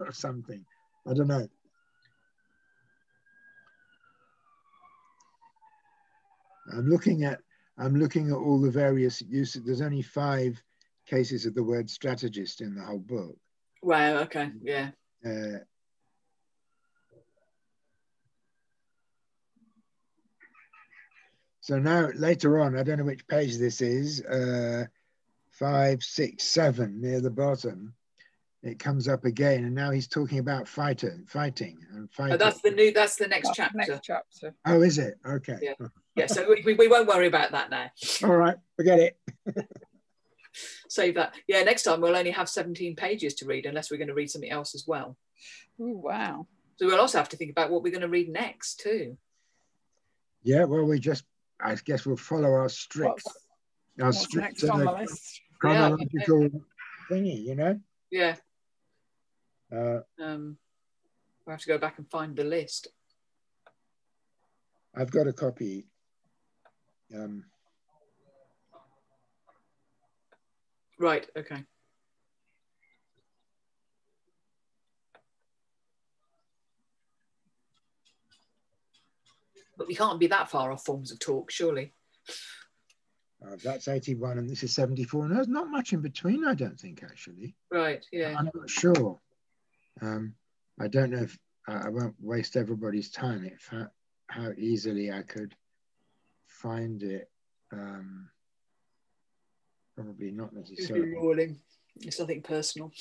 or something. I don't know. I'm looking at all the various uses. There's only 5 cases of the word strategist in the whole book. Wow. Okay. Yeah. So now later on, I don't know which page this is. 5, 6, 7 near the bottom. It comes up again, and now he's talking about fighting. Oh, that's the next chapter. Next chapter. Oh, is it? Okay. Yeah. So we won't worry about that now. All right, forget it. Save that. Yeah. Next time we'll only have 17 pages to read, unless we're going to read something else as well. Oh, wow. So we'll also have to think about what we're going to read next too. Yeah. Well, I guess we'll follow our strict chronological thingy. Yeah. We'll have to go back and find the list. I've got a copy. Right. Okay. But we can't be that far off forms of talk, surely. That's 81 and this is 74. No, there's not much in between, I don't think, actually. Right, yeah. I'm not sure. I don't know if I won't waste everybody's time if how easily I could find it. Probably not necessarily. Rewarding. It's nothing personal.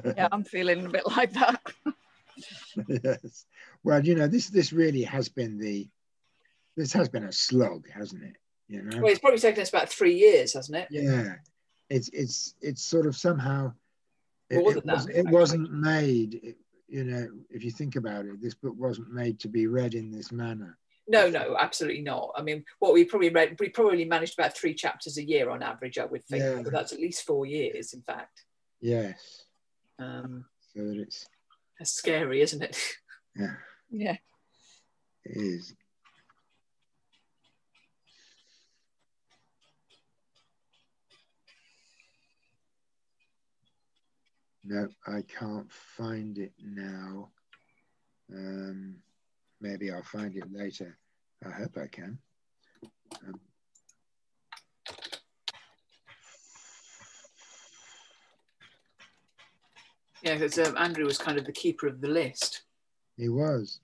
Yeah, I'm feeling a bit like that. Yes. Well, you know, this really has been this has been a slog, hasn't it? You know. Well, it's probably taken us about 3 years, hasn't it? Yeah. It's sort of somehow it wasn't made. You know, if you think about it, this book wasn't made to be read in this manner. No, absolutely not. I mean, what we probably managed about 3 chapters a year on average, I would think. Yeah. So that's at least 4 years, in fact. Yes. So that it's that's scary, isn't it? Yeah. Yeah. It is. No, I can't find it now. Maybe I'll find it later. I hope I can. Yeah, because Andrew was kind of the keeper of the list. He was,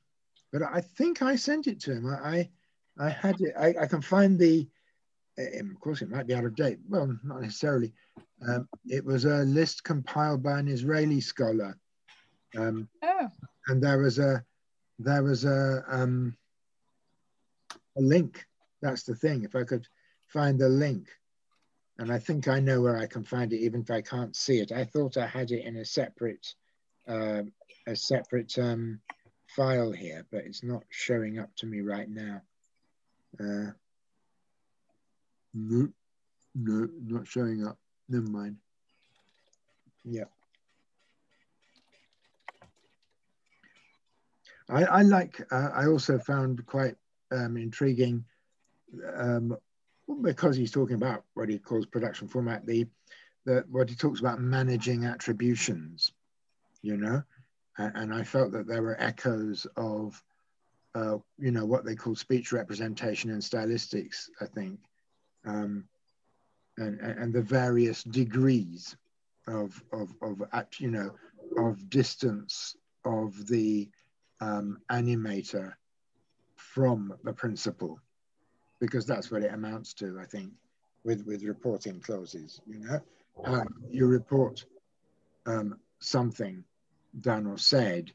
but I think I sent it to him. I had it. I can find the. Of course, it might be out of date. Well, not necessarily. It was a list compiled by an Israeli scholar, and there was a link. That's the thing. If I could find the link, and I think I know where I can find it, even if I can't see it. I thought I had it in a separate file here, but it's not showing up to me right now. No, not showing up. Never mind. Yeah. I like, I also found quite intriguing, because he's talking about what he calls production format, what he talks about managing attributions, you know, and I felt that there were echoes of, you know, what they call speech representation and stylistics, I think. And the various degrees of you know, of distance of the animator from the principal, because that's what it amounts to, I think, with reporting clauses. You know, you report something done or said,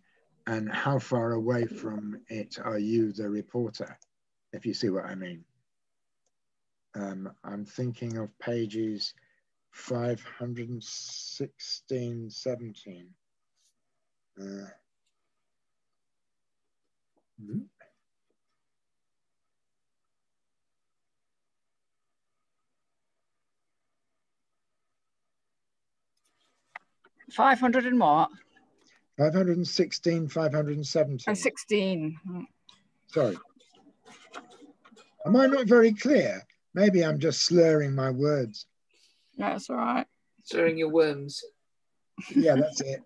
and how far away from it are you, the reporter, if you see what I mean. I'm thinking of pages 516, 17. 500 and what? 516, 517. And 16. Sorry. Am I not very clear? Maybe I'm just slurring my words. That's all right. Slurring your worms. Yeah, that's it.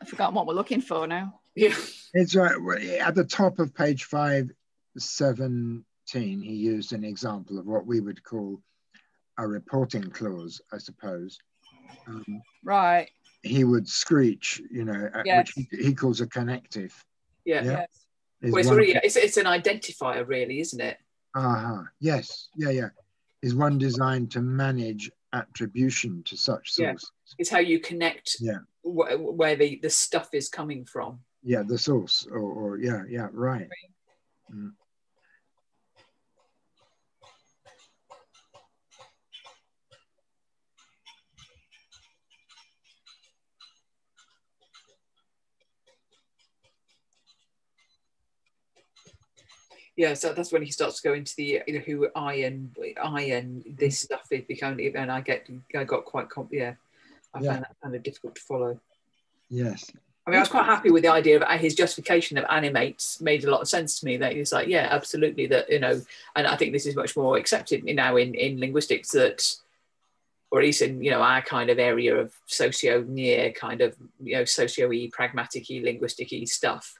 I've forgotten what we're looking for now. Yeah. It's right. At the top of page 517, he used an example of what we would call a reporting clause, I suppose. Right. He would screech, you know, yes. which he calls a connective. Yeah. Yeah? Yes. Well, it's an identifier, really, isn't it? Yes. Yeah. Is one designed to manage attribution to such sources? Yeah. It's how you connect. Yeah. Where the stuff is coming from. Yeah, the source, or yeah, right. Mm. Yeah, so that's when he starts to go into the, you know, who I and this stuff is becoming, and I got quite I found that kind of difficult to follow. Yes. I mean, I was quite happy with the idea of his justification of animates. Made a lot of sense to me. That he's like, yeah, absolutely, that, you know, and I think this is much more accepted now in linguistics, that, or at least in, you know, our kind of area of socio-near kind of, you know, socio-y, pragmatic-y, linguistic-y stuff,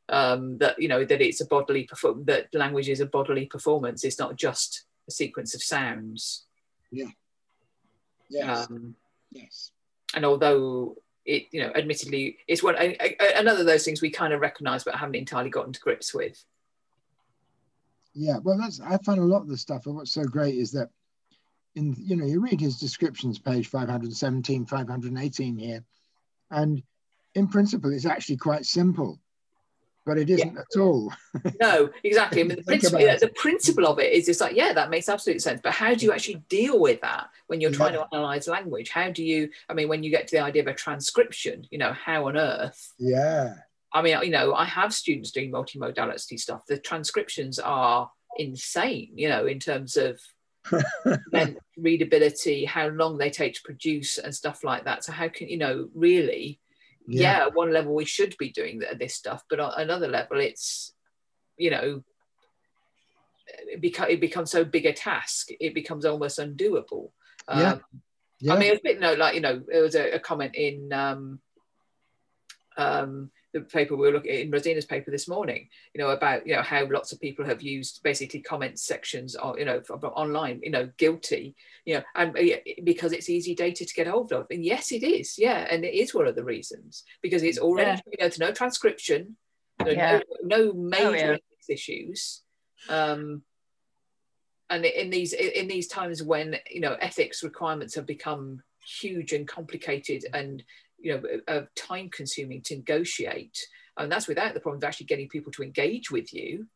that, you know, that it's a bodily, that language is a bodily performance. It's not just a sequence of sounds. Yeah. Yes. Yes. And although it, you know, admittedly, it's one another of those things we kind of recognise but haven't entirely gotten to grips with. Yeah, well, I find a lot of the stuff, and what's so great is that in, you know, you read his descriptions, page 517, 518 here, and in principle, it's actually quite simple, but it isn't at all. No, exactly. I mean, the principle of it is just like, yeah, that makes absolute sense. But how do you actually deal with that when you're trying to analyze language? How do you, I mean, when you get to the idea of a transcription, you know, how on earth? Yeah. I mean, you know, I have students doing multimodality stuff. The transcriptions are insane, you know, in terms of readability, how long they take to produce and stuff like that. So how can, you know, really, yeah, at one level we should be doing this stuff, but on another level it's, you know, it becomes so big a task, it becomes almost undoable. I mean, it's a bit, you know, like, you know, there was a comment in the paper we were looking at, in Rosina's paper this morning, you know, about, you know, how lots of people have used basically comment sections, or, you know, online, you know, guilty, you know, and because it's easy data to get hold of. And yes, it is. Yeah. And it is one of the reasons, because it's already, you know, there's no transcription, no major issues. And in these times when, you know, ethics requirements have become huge and complicated and, you know, time consuming to negotiate, and that's without the problem of actually getting people to engage with you,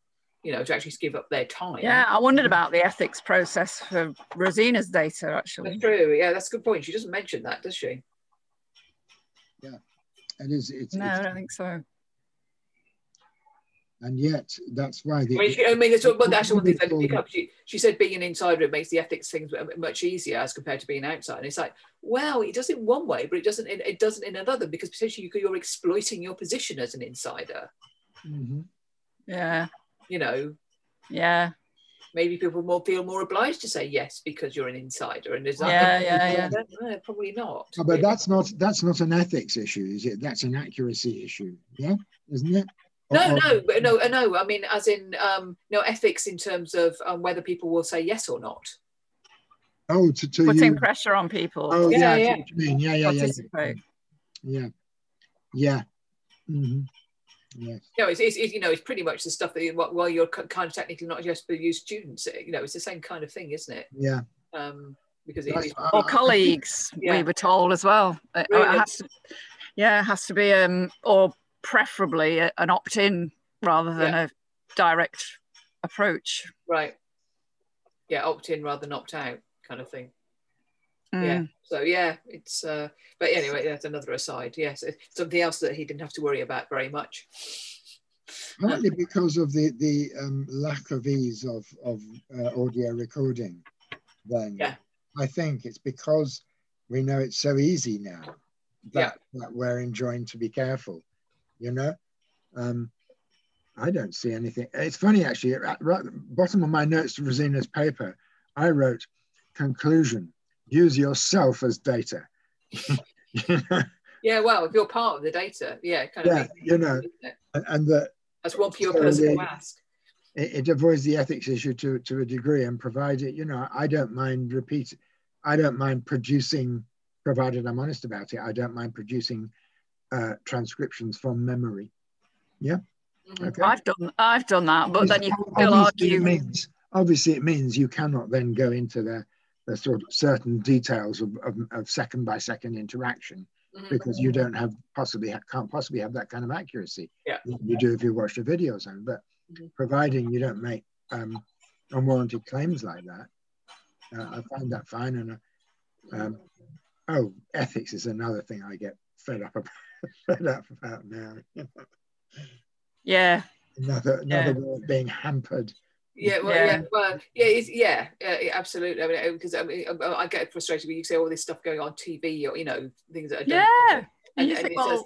you know, to actually give up their time. Yeah, I wondered about the ethics process for Rosina's data, actually. That's true. Yeah, that's a good point. She doesn't mention that, does she? Yeah, it is. No, I don't think so. And yet, that's why the. I mean, that's actually one thing that pick up. She said being an insider, it makes the ethics things much easier as compared to being outside. And it's like, well, it does it one way, but it doesn't in another, because potentially you're exploiting your position as an insider. Mm-hmm. Yeah. You know. Yeah. Maybe people feel more obliged to say yes because you're an insider, and is that no, probably not. Oh, but that's not an ethics issue, is it? That's an accuracy issue, yeah, isn't it? No. I mean, as in, no, ethics in terms of whether people will say yes or not. Oh, to putting pressure on people. Oh, yeah. I see what you mean. Yeah. Mm-hmm. Yes. No, it's you know, it's pretty much the stuff that while you're kind of technically not just for you students, you know, it's the same kind of thing, isn't it? Yeah. Because or colleagues, we were told as well. Really? It has to be or preferably an opt-in rather than a direct approach. Right. Yeah, opt-in rather than opt-out kind of thing. Yeah. So yeah, it's but anyway, that's another aside. Yes, it's something else that he didn't have to worry about very much. Partly because of the lack of ease of audio recording. Then I think it's because we know it's so easy now that we're enjoined to be careful. You know, I don't see anything. It's funny actually. At the bottom of my notes to Rosina's paper, I wrote conclusion. Use yourself as data. You know? Yeah, well, if you're part of the data, kind of. You know, and that's one for your person to ask. It avoids the ethics issue to a degree, and provided, you know, I don't mind producing, provided I'm honest about it. I don't mind producing transcriptions from memory. Yeah. Mm-hmm. Okay. I've done that, but then you still argue. Obviously, it means you cannot then go into the sort of certain details of second by second interaction, because you don't have can't possibly have that kind of accuracy. Yeah. You do if you watch the videos, but providing you don't make unwarranted claims like that, I find that fine. And ethics is another thing I get fed up about now. Yeah. Another way of being hampered Yeah, well, yeah, well, yeah, absolutely. I mean, because I get frustrated when you say all this stuff going on TV, or things that I don't. And you think, well,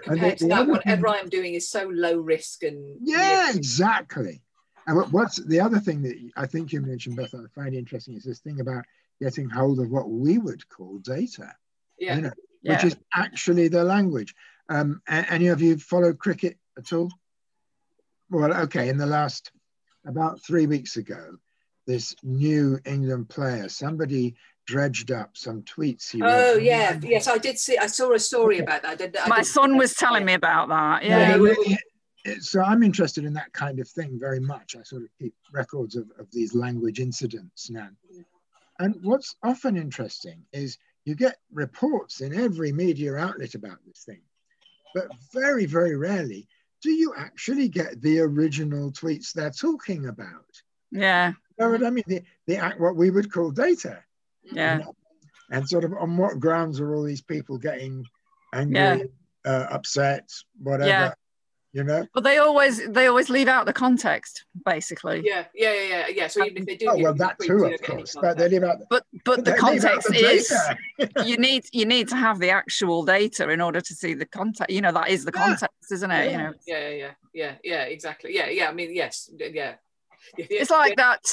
compared to that, whatever I'm doing is so low risk and. Yeah, exactly. And what's the other thing that I think you mentioned, Beth, I find interesting is this thing about getting hold of what we would call data. Yeah. Which is actually the language. Any of you followed cricket at all? Well, okay, in the last, about 3 weeks ago, this New England player, somebody dredged up some tweets he wrote. Oh, yeah, yes, I did see, I saw a story about that. My son was telling me about that, So I'm interested in that kind of thing very much. I sort of keep records of these language incidents now. And what's often interesting is you get reports in every media outlet about this thing, but very, very rarely do you actually get the original tweets they're talking about. Yeah. You know what I mean? What we would call data. Yeah. And sort of on what grounds are all these people getting angry, upset, whatever, But they always leave out the context, basically. Yeah. So even if they do, well, that too, of course. But they leave out. But the context is you need to have the actual data in order to see the context. That is the context, isn't it? Yeah. Exactly. Yeah. I mean, yes. Yeah. It's like that.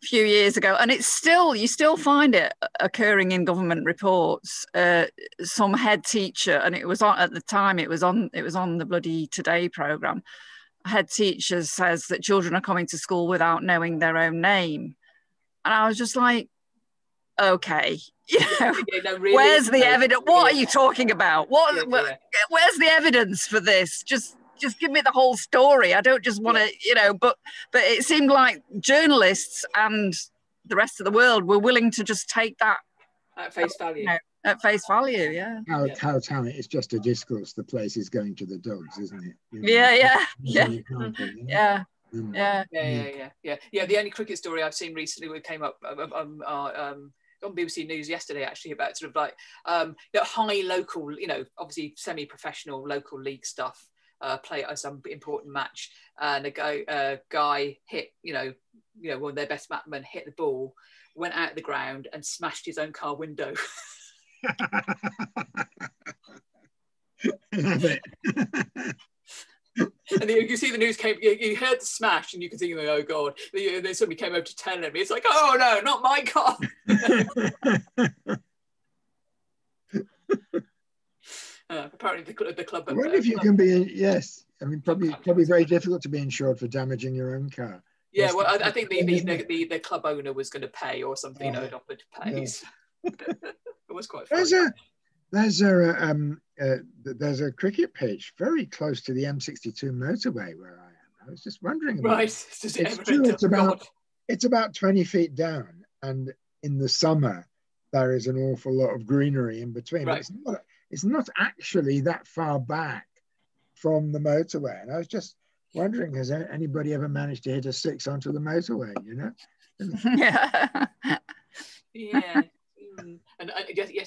Few years ago, and you still find it occurring in government reports. Some head teacher, and it was on at the time. It was on the bloody Today programme. Head teacher says that children are coming to school without knowing their own name, and I was just like, okay, really, where's the evidence? What are you talking about? Where's the evidence for this? Just give me the whole story. I don't just want to, but it seemed like journalists and the rest of the world were willing to just take that at face value. At face value, yeah. How it's just a discourse. The place is going to the dogs, isn't it? Yeah. The only cricket story I've seen recently, it came up on BBC News yesterday, actually, about sort of like high local, obviously semi-professional local league stuff. Play at some important match, and a guy hit, one of their best batsmen hit the ball, went out of the ground and smashed his own car window. Love it. And you see the news came, you heard the smash, and you can think, oh God. Then somebody came over to tell him. It's like, oh no, not my car. Apparently the club. I wonder if you can be yes. I mean, probably very difficult to be insured for damaging your own car. Yeah, well, I think the club owner was going to pay or something. Had offered to pay. So. It was quite funny. There's a cricket pitch very close to the M62 motorway where I am. I was just wondering about it's about 20 feet down, and in the summer there is an awful lot of greenery in between. Right. It's not actually that far back from the motorway. And I was just wondering, has anybody ever managed to hit a 6 onto the motorway, Yeah. And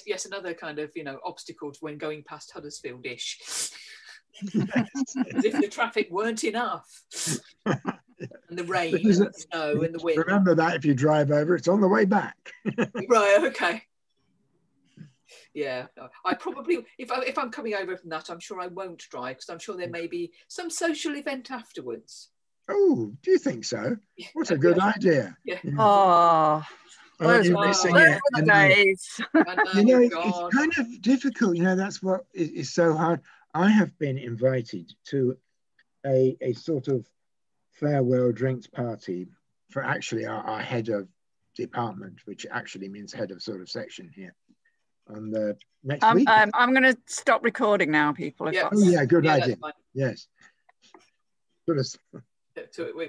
yes, another kind of, obstacle to when going past Huddersfield-ish. As if the traffic weren't enough. And the rain, and the snow, and the wind. Remember that if you drive over, it's on the way back. Right, okay. Yeah, I probably, if I'm coming over from that, I'm sure I won't drive, because I'm sure there may be some social event afterwards. Oh, do you think so? What a good idea. Yeah. Oh, those were the days. It's kind of difficult. That's what is so hard. I have been invited to a sort of farewell drinks party for actually our head of department, which actually means head of sort of section here. On the next week. I'm going to stop recording now, people. Good idea. Yes. So we